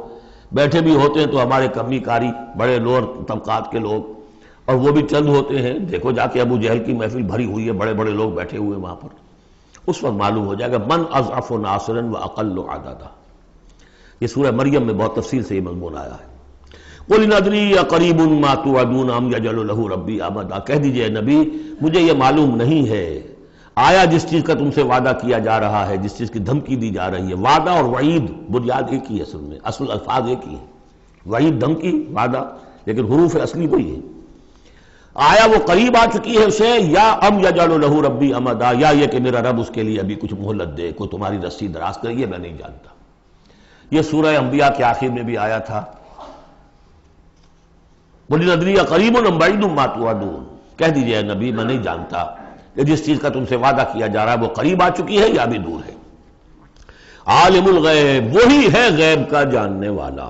Speaker 1: بیٹھے بھی ہوتے ہیں تو ہمارے کمی کاری بڑے لوور طبقات کے لوگ، اور وہ بھی چند ہوتے ہیں، دیکھو جا کے ابو جہل کی محفل بھری ہوئی ہے، بڑے بڑے لوگ بیٹھے ہوئے وہاں پر۔ اس وقت معلوم ہو جائے گا من اضعف ناصرا واقل عددا۔ یہ سورہ مریم میں بہت تفصیل سے یہ مضمون آیا ہے۔ قل ان ادری اقریب ما توعدون ام یجعل له ربی امدا، کہہ دیجئے نبی مجھے یہ معلوم نہیں ہے آیا جس چیز کا تم سے وعدہ کیا جا رہا ہے، جس چیز کی دھمکی دی جا رہی ہے، وعدہ اور وعید بنیاد ایک ہی ہے، اصل میں اصل الفاظ ایک ہی ہیں، وعید دھمکی، وعدہ لیکن حروف اصلی وہی ہے۔ آیا وہ قریب آ چکی ہے اسے، یا ام یجعل له ربی امدا، یا یہ کہ میرا رب اس کے لیے ابھی کچھ مہلت دے، کوئی تمہاری رسی دراز کرے، یہ میں نہیں جانتا۔ یہ سورہ انبیاء کے آخر میں بھی آیا تھا، قل ان ادری اقریب ام بعید ما توعدون، کہہ دیجئے اے نبی میں نہیں جانتا کہ جس چیز کا تم سے وعدہ کیا جا رہا ہے وہ قریب آ چکی ہے یا بھی دور ہے۔ عالم الغیب، وہی ہے غیب کا جاننے والا،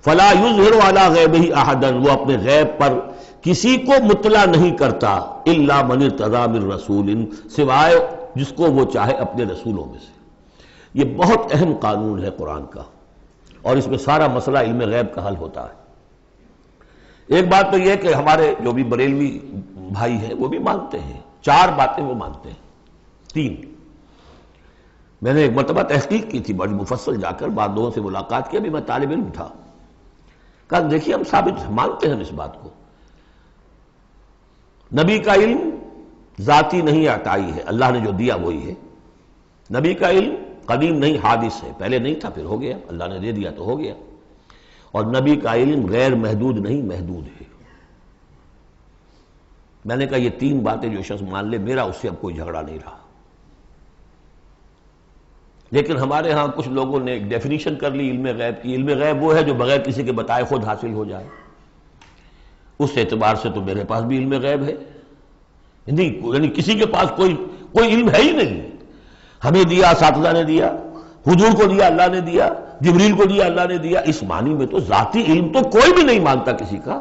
Speaker 1: فلا یظہر علی غیبہ احدا، وہ اپنے غیب پر کسی کو مطلع نہیں کرتا، الا من ارتضی من رسول، سوائے جس کو وہ چاہے اپنے رسولوں میں سے۔ یہ بہت اہم قانون ہے قرآن کا، اور اس میں سارا مسئلہ علم غیب کا حل ہوتا ہے۔ ایک بات تو یہ کہ ہمارے جو بھی بریلوی بھائی ہیں وہ بھی مانتے ہیں، 4 باتیں وہ مانتے ہیں، 3۔ میں نے ایک مرتبہ تحقیق کی تھی بڑی مفصل، جا کر بعد لوگوں سے ملاقات کی، ابھی میں طالب علم تھا، کہا دیکھیے ہم ثابت مانتے ہیں اس بات کو، نبی کا علم ذاتی نہیں عطائی ہے، اللہ نے جو دیا وہی ہے، نبی کا علم قدیم نہیں، حادث ہے، پہلے نہیں تھا پھر ہو گیا، اللہ نے دے دیا تو ہو گیا۔ اور نبی کا علم غیر محدود نہیں، محدود ہے۔ میں نے کہا یہ تین باتیں جو شخص مان لے، میرا اس سے اب کوئی جھگڑا نہیں رہا۔ لیکن ہمارے ہاں کچھ لوگوں نے ایک ڈیفینیشن کر لی علم غیب کی، علم غیب وہ ہے جو بغیر کسی کے بتائے خود حاصل ہو جائے۔ اس اعتبار سے تو میرے پاس بھی علم غیب ہے، نہیں یعنی کسی کے پاس کوئی علم ہے ہی نہیں۔ ہمیں دیا اساتذہ نے دیا، حضور کو دیا اللہ نے دیا، جبریل کو دیا اللہ نے دیا، اس معنی میں تو ذاتی علم تو کوئی بھی نہیں مانگتا کسی کا،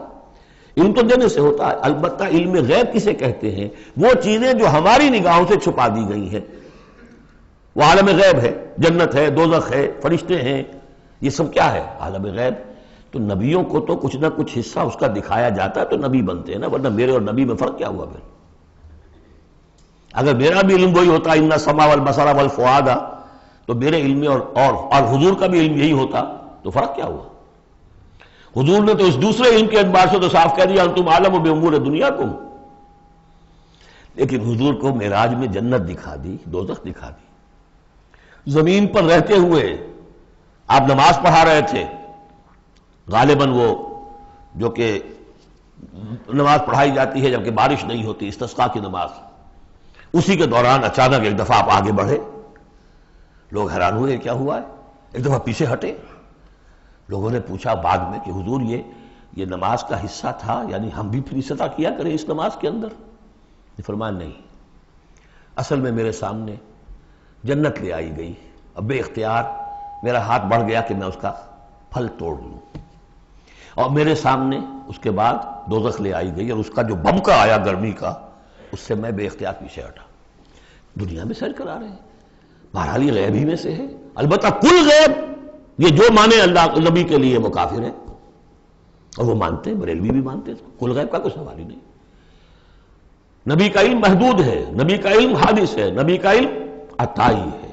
Speaker 1: علم تو دینے سے ہوتا ہے۔ البتہ علم غیب کسے کہتے ہیں؟ وہ چیزیں جو ہماری نگاہوں سے چھپا دی گئی ہیں، وہ عالم غیب ہے، جنت ہے، دوزخ ہے، فرشتے ہیں، یہ سب کیا ہے؟ عالم غیب۔ تو نبیوں کو تو کچھ نہ کچھ حصہ اس کا دکھایا جاتا ہے تو نبی بنتے ہیں نا، ورنہ میرے اور نبی میں فرق کیا ہوا پھر؟ اگر میرا بھی علم وہی ہوتا ان السمع والبصر والفؤاد، تو میرے علم میں اور حضور کا بھی علم یہی ہوتا تو فرق کیا ہوا؟ حضور نے تو اس دوسرے علم کے اعتبار سے تو صاف کہہ دیا انتم عالم بامور دنیاکم، لیکن حضور کو معراج میں جنت دکھا دی، دوزخ دکھا دی۔ زمین پر رہتے ہوئے آپ نماز پڑھا رہے تھے، غالباً وہ جو کہ نماز پڑھائی جاتی ہے جبکہ بارش نہیں ہوتی، استسقاء کی نماز، اسی کے دوران اچانک ایک دفعہ آپ آگے بڑھے، لوگ حیران ہوئے کیا ہوا ہے، ایک دفعہ پیچھے ہٹے۔ لوگوں نے پوچھا بعد میں کہ حضور یہ نماز کا حصہ تھا، یعنی ہم بھی پھر استطاع کیا کریں اس نماز کے اندر؟ فرمایا نہیں، اصل میں میرے سامنے جنت لے آئی گئی، اب بے اختیار میرا ہاتھ بڑھ گیا کہ میں اس کا پھل توڑ لوں، اور میرے سامنے اس کے بعد دوزخ لے آئی گئی اور اس کا جو بمکا آیا گرمی کا، اس سے میں بے اختیار پیچھے ہٹا۔ دنیا میں سیر کرا رہے ہیں، بہرحال یہ غیب ہی میں سے ہے۔ البتہ کل غیب، یہ جو مانے اللہ نبی کے لیے وہ کافر ہے، اور وہ مانتے ہیں، بریلوی بھی مانتے ہیں، کل غیب کا کوئی سوال ہی نہیں۔ نبی کا علم محدود ہے، نبی کا علم حادث ہے، نبی کا علم عطائی ہے۔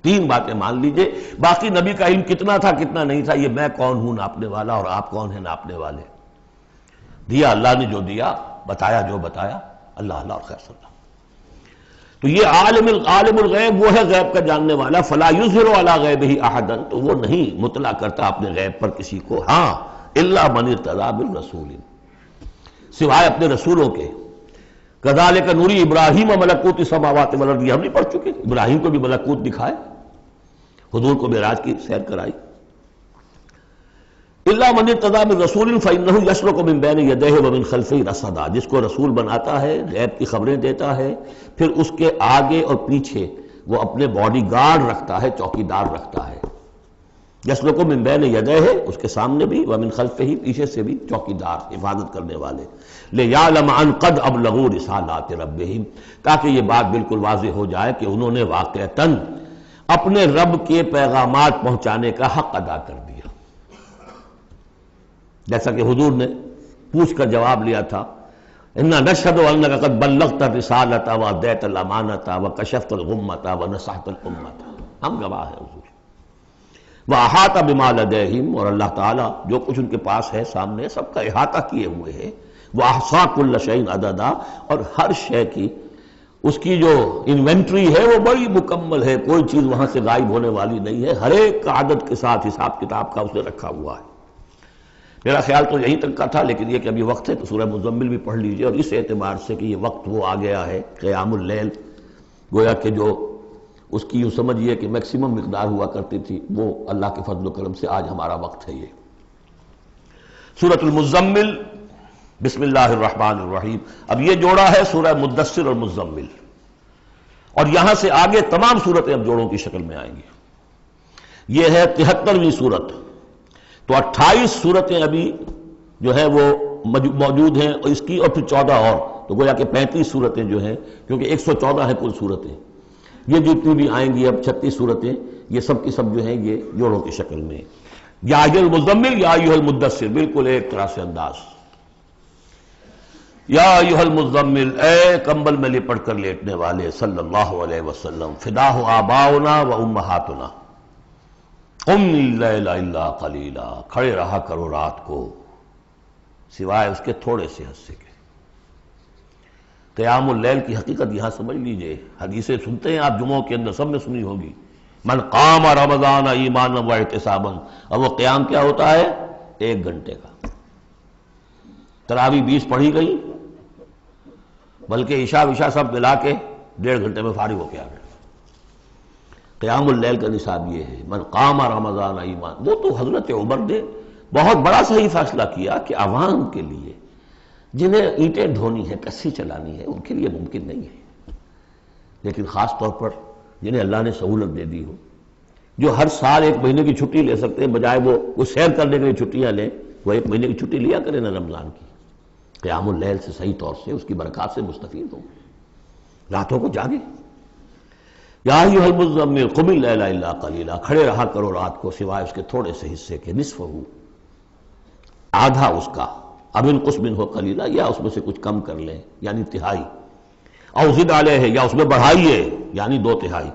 Speaker 1: تین باتیں مان لیجئے، باقی نبی کا علم کتنا تھا کتنا نہیں تھا یہ میں کون ہوں ناپنے والا اور آپ کون ہیں ناپنے والے؟ دیا اللہ نے جو دیا، بتایا جو بتایا، اللہ اللہ اور خیر صلی اللہ۔ تو یہ عالم الغیب وہ ہے غیب کا جاننے والا، فلا یظہر علی غیبہ احدا، تو وہ نہیں مطلع کرتا اپنے غیب پر کسی کو، ہاں الا من ارتضی بالرسول، سوائے اپنے رسولوں کے۔ کذالک نوری ابراہیم ملکوت السماوات والارض، یہ ہم نہیں پڑھ چکے؟ ابراہیم کو بھی ملکوت دکھائے، حضور کو معراج کی سیر کرائی۔ الا من ارتضی من رسول فانہ یسلک من بین یدیہ ومن خلفہ رصدا، جس کو رسول بناتا ہے، غیب کی خبریں دیتا ہے، پھر اس کے آگے اور پیچھے وہ اپنے باڈی گارڈ رکھتا ہے، چوکیدار رکھتا ہے۔ یسلک من بین یدیہ، اس کے سامنے بھی، ومن خلفہ، پیچھے سے بھی چوکیدار، حفاظت کرنے والے۔ لیعلم ان قد ابلغوا رسالات ربہم، تاکہ یہ بات بالکل واضح ہو جائے کہ انہوں نے واقعتاً اپنے رب کے پیغامات پہنچانے کا حق ادا کر دیا۔ جیسا کہ حضور نے پوچھ کر جواب لیا تھا، انا نشہد انک قد بلغت الرسالۃ وادیت الامانۃ وکشفت الغمۃ ونصحت الامۃ، ہم گواہ ہیں حضور۔ واحاط بما لدیہم، اور اللہ تعالیٰ جو کچھ ان کے پاس ہے سامنے سب کا احاطہ کیے ہوئے ہے۔ واحصا کل شیء عددا، اور ہر شے کی اس کی جو انوینٹری ہے وہ بڑی مکمل ہے، کوئی چیز وہاں سے غائب ہونے والی نہیں ہے، ہر ایک کا عدد کے ساتھ حساب کتاب کا اس نے رکھا ہوا ہے۔ میرا خیال تو یہیں تک کا تھا، لیکن یہ کہ ابھی وقت ہے تو سورہ مزمل بھی پڑھ لیجئے، اور اس اعتبار سے کہ یہ وقت وہ آ گیا ہے قیام اللیل، گویا کہ جو اس کی یوں سمجھیے کہ میکسیمم مقدار ہوا کرتی تھی، وہ اللہ کے فضل و کرم سے آج ہمارا وقت ہے۔ یہ سورۃ المزمل، بسم اللہ الرحمن الرحیم۔ اب یہ جوڑا ہے سورہ مدثر اور مزمل، اور یہاں سے آگے تمام سورتیں اب جوڑوں کی شکل میں آئیں گی۔ یہ ہے 73ویں سورت، تو 28 سورتیں ابھی جو ہے وہ موجود ہیں اس کی، اور پھر 14 اور، تو گویا کہ 35 سورتیں جو ہیں، کیونکہ 114 ہیں کل سورتیں، یہ جتنی بھی آئیں گی اب 36 سورتیں، یہ سب کی سب جو ہیں یہ جوڑوں کی شکل میں۔ یا ایھا المزمل یا ایھا المدثر، بالکل ایک طرح سے انداز۔ یا ایھا المزمل، اے کمبل میں لپٹ کر لیٹنے والے، صلی اللہ علیہ وسلم، فداہ آباؤنا و امہاتنا، قم اللیل الا قلیلا، کھڑے رہا کرو رات کو سوائے اس کے تھوڑے سے حصے کے۔ قیام اللیل کی حقیقت یہاں سمجھ لیجئے، حدیثیں سنتے ہیں آپ جمعوں کے اندر، سب نے سنی ہوگی، من قام رمضان ایمانا و احتسابا، اور وہ قیام کیا ہوتا ہے؟ 1 گھنٹے کا۔ تراویح 20 پڑھی گئی، بلکہ عشاء وشاء سب ملا کے 1.5 گھنٹے میں فارغ ہو کے آ گئے۔ قیام اللیل کا نصاب یہ ہے، من قام رمضان ایمان۔ وہ تو حضرت عمر نے بہت بڑا صحیح فیصلہ کیا کہ عوام کے لیے جنہیں اینٹیں ڈھونی ہے، کسی چلانی ہے، ان کے لیے ممکن نہیں ہے، لیکن خاص طور پر جنہیں اللہ نے سہولت دے دی ہو، جو ہر سال 1 مہینے کی چھٹی لے سکتے ہیں، بجائے وہ سیر کرنے کے لیے چھٹیاں لیں، وہ 1 مہینے کی چھٹی لیا کریں نا رمضان کی، قیام اللیل سے صحیح طور سے اس کی برکات سے مستفید ہوں، راتوں کو جاگے۔ یا ایھا المزمل قم اللیل الا قلیلا، کھڑے رہا کرو رات کو سوائے اس کے تھوڑے سے حصے کے، نصفہ، آدھا اس کا، اب انقص منہ قلیلا، یا اس میں سے کچھ کم کر لیں یعنی تہائی، او زد علیہ، یا اس میں بڑھائیے یعنی 2/3،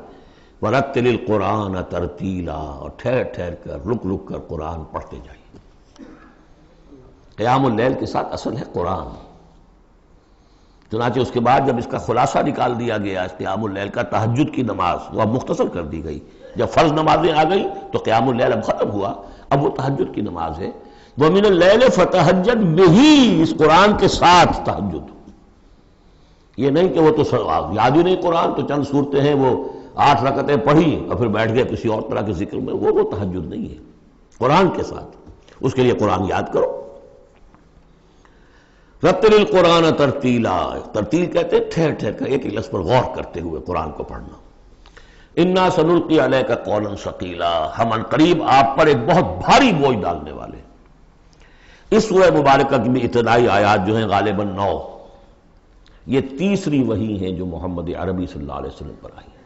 Speaker 1: ورتل القرآن ترتیلا، اور ٹھہر ٹھہر کر رک رک کر قرآن پڑھتے جائیے۔ قیام اللیل کے ساتھ اصل ہے قرآن۔ چنانچہ اس کے بعد جب اس کا خلاصہ نکال دیا گیا اس قیام اللیل کا، تہجد کی نماز وہ اب مختصر کر دی گئی، جب فرض نمازیں آ گئی تو قیام اللیل اب ختم ہوا، اب وہ تہجد کی نماز ہے۔ وَمِنَ اللَّيْلِ فَتَہجد بِهِ، اس قرآن کے ساتھ تہجد، یہ نہیں کہ وہ تو یاد ہی نہیں قرآن تو چند صورتیں ہیں وہ 8 رکعتیں پڑھی اور پھر بیٹھ گئے کسی اور طرح کے ذکر میں، وہ تہجد نہیں ہے، قرآن کے ساتھ، اس کے لیے قرآن یاد کرو۔ رتل القرآن ترتیلا، ترتیل کہتے ہیں ٹھہر ٹھہر کر ایک لفظ پر غور کرتے ہوئے قرآن کو پڑھنا۔ انا سنلقی علیک قولا ثقیلا، ہم ان قریب آپ پر ایک بہت بھاری بوجھ ڈالنے والے۔ اس سورہ مبارکہ کی بھی ابتدائی آیات جو ہیں غالباً 9، یہ تیسری وحی ہیں جو محمد عربی صلی اللہ علیہ وسلم پر آئی ہے،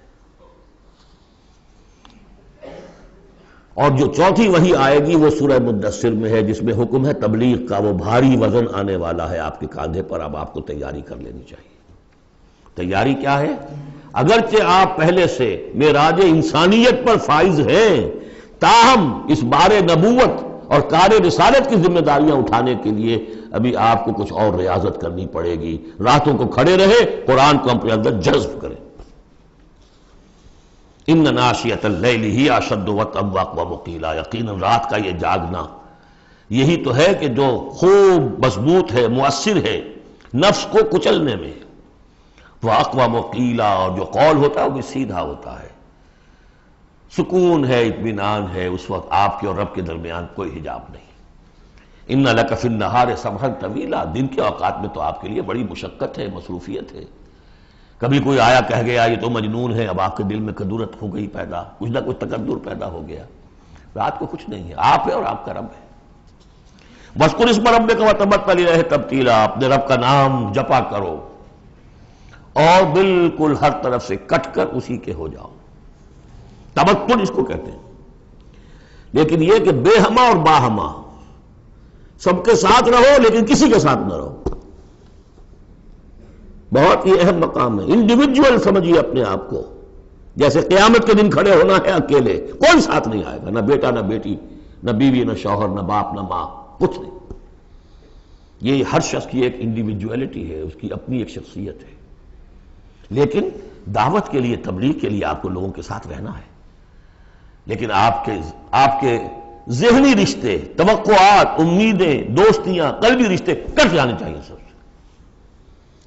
Speaker 1: اور جو چوتھی وحی آئے گی وہ سورہ مدثر میں ہے، جس میں حکم ہے تبلیغ کا، وہ بھاری وزن آنے والا ہے آپ کے کاندھے پر، اب آپ کو تیاری کر لینی چاہیے۔ تیاری کیا ہے؟ اگرچہ آپ پہلے سے معراج انسانیت پر فائز ہیں، تاہم اس بار نبوت اور کار رسالت کی ذمہ داریاں اٹھانے کے لیے ابھی آپ کو کچھ اور ریاضت کرنی پڑے گی۔ راتوں کو کھڑے رہے، قرآن کو اپنے اندر جذب کریں۔ ان ناشیۃ اللیل ہی اشد وطئا واقوم قیلا، یقیناً رات کا یہ جاگنا یہی تو ہے کہ جو خوب مضبوط ہے، مؤثر ہے نفس کو کچلنے میں، واقوم قیلا، اور جو قول ہوتا ہے وہ بھی سیدھا ہوتا ہے، سکون ہے، اطمینان ہے، اس وقت آپ کے اور رب کے درمیان کوئی حجاب نہیں۔ ان لک فی النہار سبحا طویلا، دن کے اوقات میں تو آپ کے لیے بڑی مشقت ہے، مصروفیت ہے۔ کبھی کوئی آیا کہہ گیا یہ تو مجنون ہے، اب آپ کے دل میں کدورت ہو گئی پیدا، کچھ نہ کچھ تکدر پیدا ہو گیا۔ رات کو کچھ نہیں ہے، آپ ہے اور آپ کا رب ہے۔ وَاذْكُرِ اسْمَ رَبِّكَ وَتَبَتَّلْ إِلَيْهِ تَبْتِيلًا، اپنے رب کا نام جپا کرو اور بالکل ہر طرف سے کٹ کر اسی کے ہو جاؤ۔ تبتل اس کو کہتے ہیں، لیکن یہ کہ بے ہما اور باہما، سب کے ساتھ رہو لیکن کسی کے ساتھ نہ رہو، بہت ہی اہم مقام ہے۔ انڈیویجول سمجھیے اپنے آپ کو، جیسے قیامت کے دن کھڑے ہونا ہے اکیلے، کوئی ساتھ نہیں آئے گا، نہ بیٹا نہ بیٹی، نہ بیوی نہ شوہر، نہ باپ نہ ماں، کچھ نہیں۔ یہ ہر شخص کی ایک انڈیویجویلٹی ہے، اس کی اپنی ایک شخصیت ہے، لیکن دعوت کے لیے، تبلیغ کے لیے آپ کو لوگوں کے ساتھ رہنا ہے، لیکن آپ کے ذہنی رشتے، توقعات، امیدیں، دوستیاں، قلبی رشتے کٹ جانے چاہیے،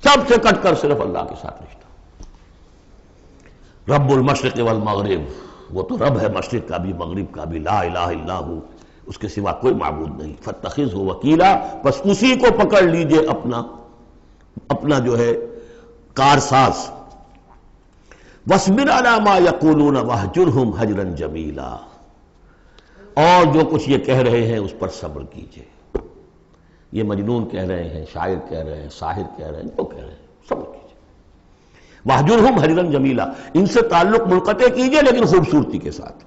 Speaker 1: سب سے کٹ کر صرف اللہ کے ساتھ رشتہ۔ رب المشرق والمغرب، وہ تو رب ہے مشرق کا بھی مغرب کا بھی، لا الہ الا ہو، اس کے سوا کوئی معبود نہیں، فاتخذہ وکیلا، بس اسی کو پکڑ لیجئے اپنا جو ہے کارساز۔ وَاصْبِرْ عَلَىٰ مَا يَقُولُونَ وَاهْجُرْهُمْ هَجْرًا جَمِيلًا، اور جو کچھ یہ کہہ رہے ہیں اس پر صبر کیجئے۔ یہ مجنون کہہ رہے ہیں، شاعر کہہ رہے ہیں، ساحر کہہ رہے ہیں، جو کہہ رہے ہیں، صبر کیجئے۔ وَاهْجُرْهُمْ هَجْرًا جَمِيلًا، ان سے تعلق منقطع کیجئے لیکن خوبصورتی کے ساتھ،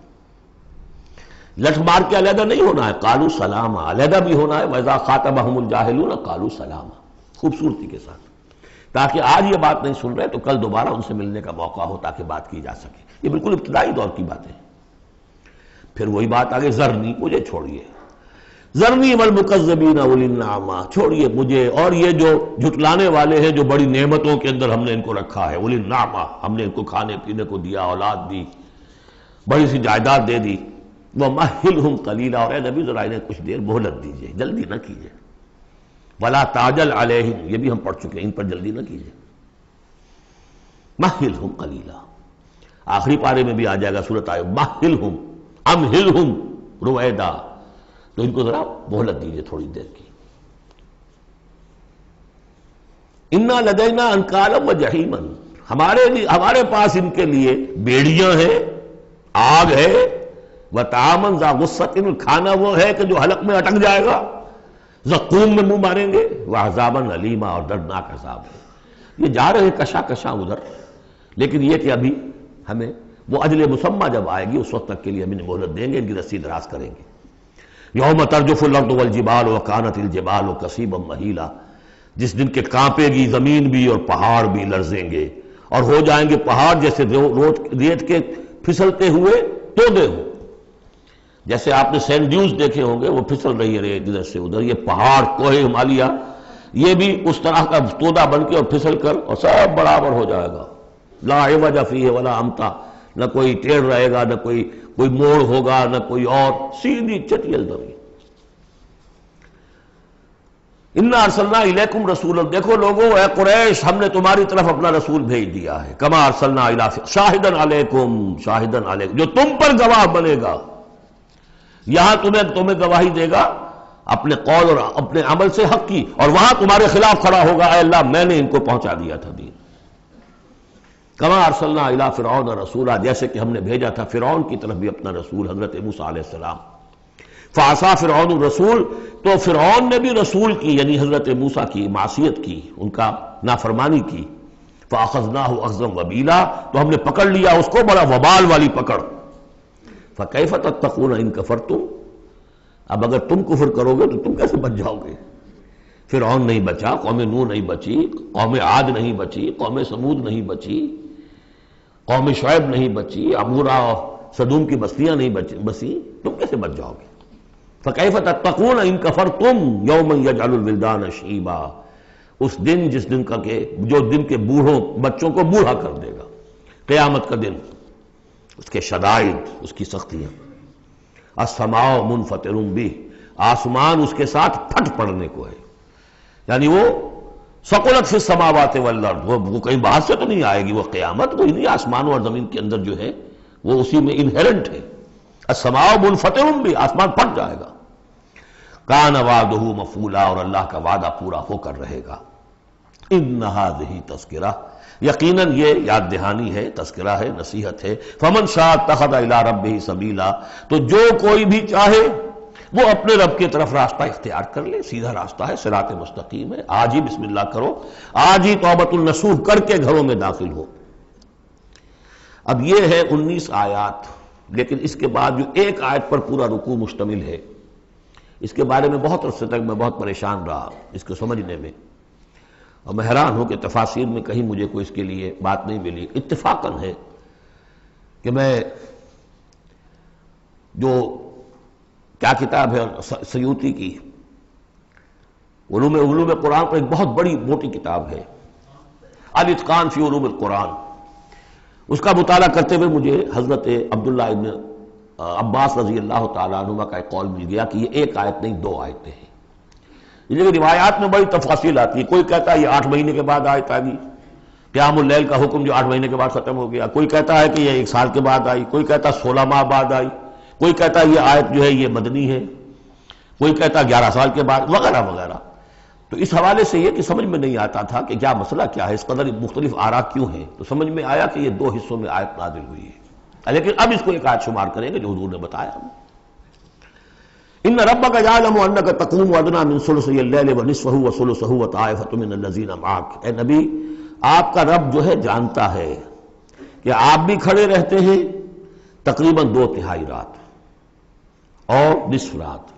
Speaker 1: لٹ مار کے علیحدہ نہیں ہونا ہے، قالوا سلاما، علیحدہ بھی ہونا ہے، وَإِذَا خَاطَبَهُمُ الْجَاهِلُونَ قَالُوا سَلَامًا، خوبصورتی کے ساتھ، تاکہ آج یہ بات نہیں سن رہے تو کل دوبارہ ان سے ملنے کا موقع ہو، تاکہ بات کی جا سکے۔ یہ بالکل ابتدائی دور کی باتیں ہیں۔ پھر وہی بات آگے، ذرنی، مجھے چھوڑیے، ذرنی والمکذبین اولی النعمہ، چھوڑیے مجھے اور یہ جو جھٹلانے والے ہیں، جو بڑی نعمتوں کے اندر ہم نے ان کو رکھا ہے، اولی النعمہ، ہم نے ان کو کھانے پینے کو دیا، اولاد دی، بڑی سی جائیداد دے دی. وَمَهِّلْهُمْ قَلِيلًا، اور اے نبی ذرا انہیں کچھ دیر مہلت دیجیے، جلدی نہ کیجیے. وَلَا تَعْجَلْ عَلَيْهِمْ، یہ بھی ہم پڑھ چکے ہیں، ان پر جلدی نہ کیجیے. مَهِّلْهُمْ قَلِيلًا، آخری پارے میں بھی آ جائے گا سورۃ آئے مَهِّلْهُمْ أَمْهِلْهُمْ رُوَيْدًا، تو ان کو ذرا مہلت دیجیے تھوڑی دیر کی. اِنَّا لَدَيْنَا أَنْكَالًا وَجَحِيمًا، ہمارے پاس ان کے لیے بیڑیاں ہیں، آگ ہے. وَطَعَامًا ذَا غُصَّةٍ، کھانا وہ ہے کہ جو حلق میں اٹک جائے گا، زقوم میں منہ ماریں گے. وَعَذَابًا أَلِيمًا، اور دردناک عذاب ہے. یہ جا رہے ہیں کشا کشا ادھر، لیکن یہ کہ ابھی ہمیں وہ اجل مسمى جب آئے گی اس وقت تک کے لیے ہم انہیں مہلت دیں گے، ان کی رسی دراز کریں گے. یوم ترجف الارض والجبال وکانت الجبال کثیبا مہیلا، جس دن کے کانپے گی زمین بھی اور پہاڑ بھی لرزیں گے، اور ہو جائیں گے پہاڑ جیسے ریت کے پھسلتے ہوئے تودے ہوں. جیسے آپ نے سینڈ ڈیوز دیکھے ہوں گے، وہ پھسل رہی ہے ریت ادھر سے ادھر. یہ پہاڑ کوہ ہمالیہ یہ بھی اس طرح کا تودا بن کے اور پھسل کر اور سب برابر ہو جائے گا. لا عوج فیہ ولا امتا، نہ کوئی ٹیڑھ رہے گا، نہ کوئی موڑ ہوگا، نہ کوئی اور، سیدھی چٹیل زمین. انا ارسلنا الیکم رسولا، دیکھو لوگو اے قریش، ہم نے تمہاری طرف اپنا رسول بھیج دیا ہے. کما ارسلنا الی شاہدا علیکم، شاہدا علیکم، جو تم پر گواہ بنے گا. یہاں تمہیں گواہی دے گا اپنے قول اور اپنے عمل سے حق کی، اور وہاں تمہارے خلاف کھڑا ہوگا، اے اللہ میں نے ان کو پہنچا دیا تھا دین. کما ارسلنا الی فرعون رسولا، جیسے کہ ہم نے بھیجا تھا فرعون کی طرف بھی اپنا رسول حضرت موسیٰ علیہ السلام. فعصا فرعون الرسول، تو فرعون نے بھی رسول کی یعنی حضرت موسیٰ کی معصیت کی، ان کا نافرمانی کی. فاخذناہ اخذا وبیلا، تو ہم نے پکڑ لیا اس کو بڑا وبال والی پکڑ. فکیف تتقون ان کفرتم، اب اگر تم کفر کرو گے تو تم کیسے بچ جاؤ گے؟ فرعون نہیں بچا، قوم نوح نہیں بچی، قوم عاد نہیں بچی، قوم سمود نہیں بچی، قوم شعیب نہیں بچی، عمورہ اور صدوم کی بستیاں نہیں بسی، تم کیسے بچ جاؤ گے؟ فکیف تتقون ان کفرتم یوما یجعل الولدان شیبا، اس دن جس دن کا کہ جو دن کے بوڑھوں بچوں کو بوڑھا کر دے گا، قیامت کا دن، اس کے شدائد، اس کی سختیاں. السماء منفطر بہ، آسمان اس کے ساتھ پھٹ پڑنے کو ہے، یعنی وہ ثقلت فی السماوات والارض، وہ کہیں باہر سے تو نہیں آئے گی، وہ قیامت کوئی نہیں، آسمانوں اور زمین کے اندر جو ہے وہ اسی میں انہیرنٹ ہے. السماء منفطر بہ، آسمان پھٹ جائے گا. کان وعدہ مفعولا، اور اللہ کا وعدہ پورا ہو کر رہے گا. ان ھذہ تذکرہ، یقیناً یہ یاد دہانی ہے، تذکرہ ہے، نصیحت ہے. فمن شاء اتخذ الی ربہ سبیلا، تو جو کوئی بھی چاہے وہ اپنے رب کی طرف راستہ اختیار کر لے، سیدھا راستہ ہے، صراط مستقیم ہے. آج ہی بسم اللہ کرو، آج ہی توبۃ النصوح کر کے گھروں میں داخل ہو. اب یہ ہے 19 آیات، لیکن اس کے بعد جو ایک آیت پر پورا رکوع مشتمل ہے، اس کے بارے میں بہت عرصے تک میں بہت پریشان رہا اس کو سمجھنے میں، اور میں حیران ہوں کہ تفاسیر میں کہیں مجھے کوئی اس کے لیے بات نہیں ملی. اتفاقاً ہے کہ میں جو کیا کتاب ہے سیوطی کی علوم قرآن پر ایک بہت بڑی موٹی کتاب ہے الاتقان فی علوم القرآن، اس کا مطالعہ کرتے ہوئے مجھے حضرت عبداللہ ابن عباس رضی اللہ تعالیٰ عنہ کا ایک قول مل گیا کہ یہ ایک آیت نہیں 2 آیتیں ہیں. لیکن روایات میں بڑی تفاصیل آتی ہے. کوئی کہتا ہے یہ 8 مہینے کے بعد آیت آ گئی، قیام اللیل کا حکم جو 8 مہینے کے بعد ختم ہو گیا. کوئی کہتا ہے کہ یہ 1 سال کے بعد آئی، کوئی کہتا ہے 16 ماہ بعد آئی، کوئی کہتا ہے یہ آیت جو ہے یہ مدنی ہے، کوئی کہتا ہے 11 سال کے بعد، وغیرہ وغیرہ. تو اس حوالے سے یہ کہ سمجھ میں نہیں آتا تھا کہ کیا مسئلہ کیا ہے، اس قدر مختلف آراء کیوں ہیں. تو سمجھ میں آیا کہ یہ 2 حصوں میں آیت نازل ہوئی ہے، لیکن اب اس کو ایک آیت شمار کریں گے جو حضور نے بتایا. ان ربک یعلم انک تقوم ادنی من ثلثی اللیل ونصفہ وثلثہ وطائفۃ من الذین معک. اے نبی، آپ کا رب جو ہے جانتا ہے کہ آپ بھی کھڑے رہتے ہیں تقریباً 2/3 رات اور نصف رات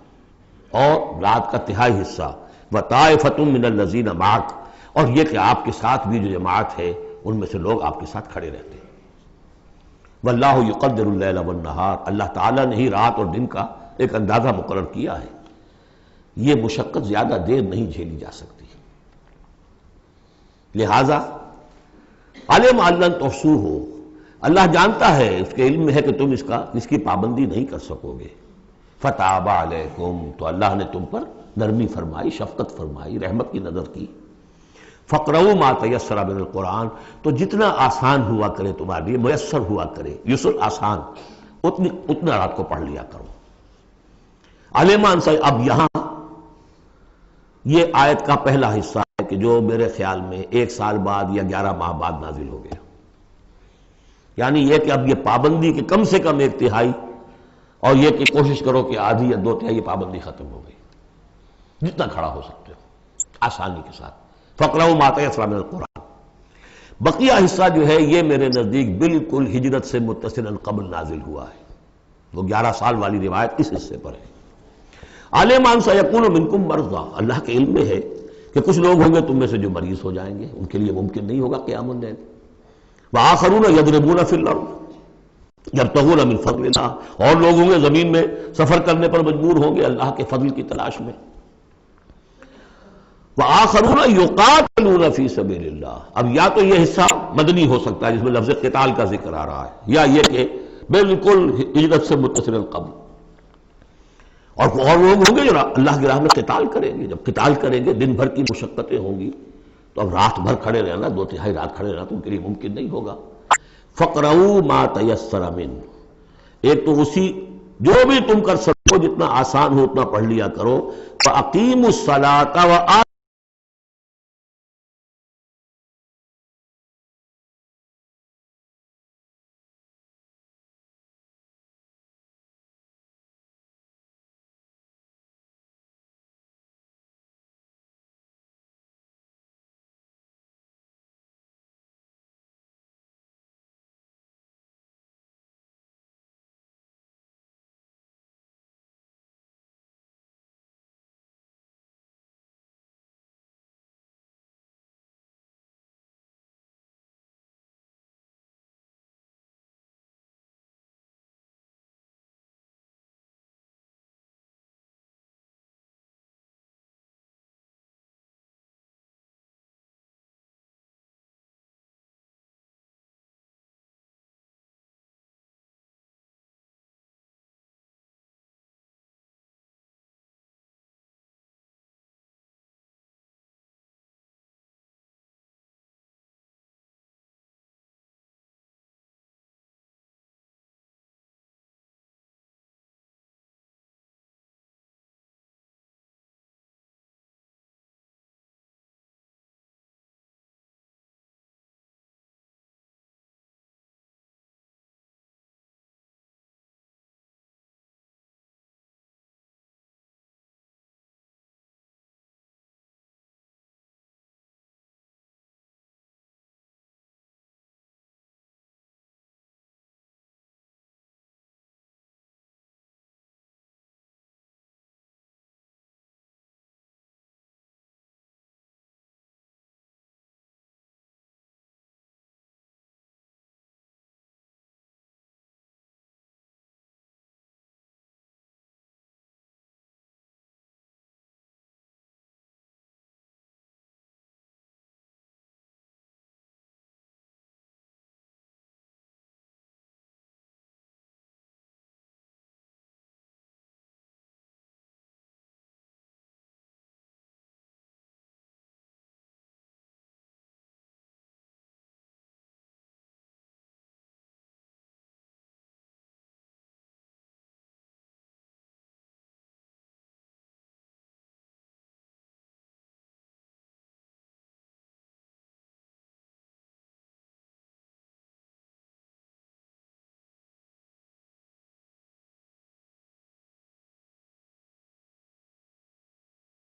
Speaker 1: اور رات کا تہائی حصہ، وطائفۃ من الذین معک، اور یہ کہ آپ کے ساتھ بھی جو جماعت ہے ان میں سے لوگ آپ کے ساتھ کھڑے رہتے ہیں. واللہ یقدر اللیل والنہار، اللہ تعالیٰ نے ہی رات اور دن کا ایک اندازہ مقرر کیا ہے. یہ مشقت زیادہ دیر نہیں جھیلی جا سکتی، لہذا علم ان لن تحصوہ، اللہ جانتا ہے، اس کے علم میں ہے کہ تم اس کی پابندی نہیں کر سکو گے۔ فتاب علیکم، تو اللہ نے تم پر نرمی فرمائی، شفقت فرمائی، رحمت کی نظر کی۔ فقرؤوا ما تیسر من القرآن، تو جتنا آسان ہوا کرے تمہارے لیے، میسر ہوا کرے، یسر آسان، اتنا رات کو پڑھ لیا کرو۔ علیمان سے اب یہاں یہ آیت کا پہلا حصہ ہے کہ جو میرے خیال میں 1 سال بعد یا 11 ماہ بعد نازل ہو گیا، یعنی یہ کہ اب یہ پابندی کے کم سے کم 1/3، اور یہ کہ کوشش کرو کہ آدھی یا 2/3 پابندی ختم ہو گئی، جتنا کھڑا ہو سکتے ہو آسانی کے ساتھ۔ فقرؤوا ما تیسر من القرآن، بقیہ حصہ جو ہے یہ میرے نزدیک بالکل ہجرت سے متصلاً قبل نازل ہوا ہے، وہ 11 سال والی روایت اس حصے پر ہے۔ عالمان سیکون منکم مرضی، اللہ کے علم میں ہے کہ کچھ لوگ ہوں گے تم میں سے جو مریض ہو جائیں گے، ان کے لیے ممکن نہیں ہوگا قیام اللیل۔ وآخرون یضربون فی الارض یبتغون من فضل اللہ، اور لوگ ہوں گے زمین میں سفر کرنے پر مجبور ہوں گے اللہ کے فضل کی تلاش میں۔ وآخرون یقاتلون فی سبیل اللہ، اب یا تو یہ حصہ مدنی ہو سکتا ہے جس میں لفظ قتال کا ذکر آ رہا ہے، یا یہ کہ بالکل ہجرت سے متصل قبل، اور لوگ ہوں گے جو اللہ کی راہ میں قتال کریں گے۔ جب قتال کریں گے دن بھر کی مشقتیں ہوں گی، تو اب رات بھر کھڑے رہنا، 2/3 رات کھڑے رہنا تو ان کے لیے ممکن نہیں ہوگا۔ فقرؤوا ما تیسر من، ایک تو اسی جو بھی تم کر سکو جتنا آسان ہو اتنا پڑھ لیا کرو۔ فاقیموا الصلاۃ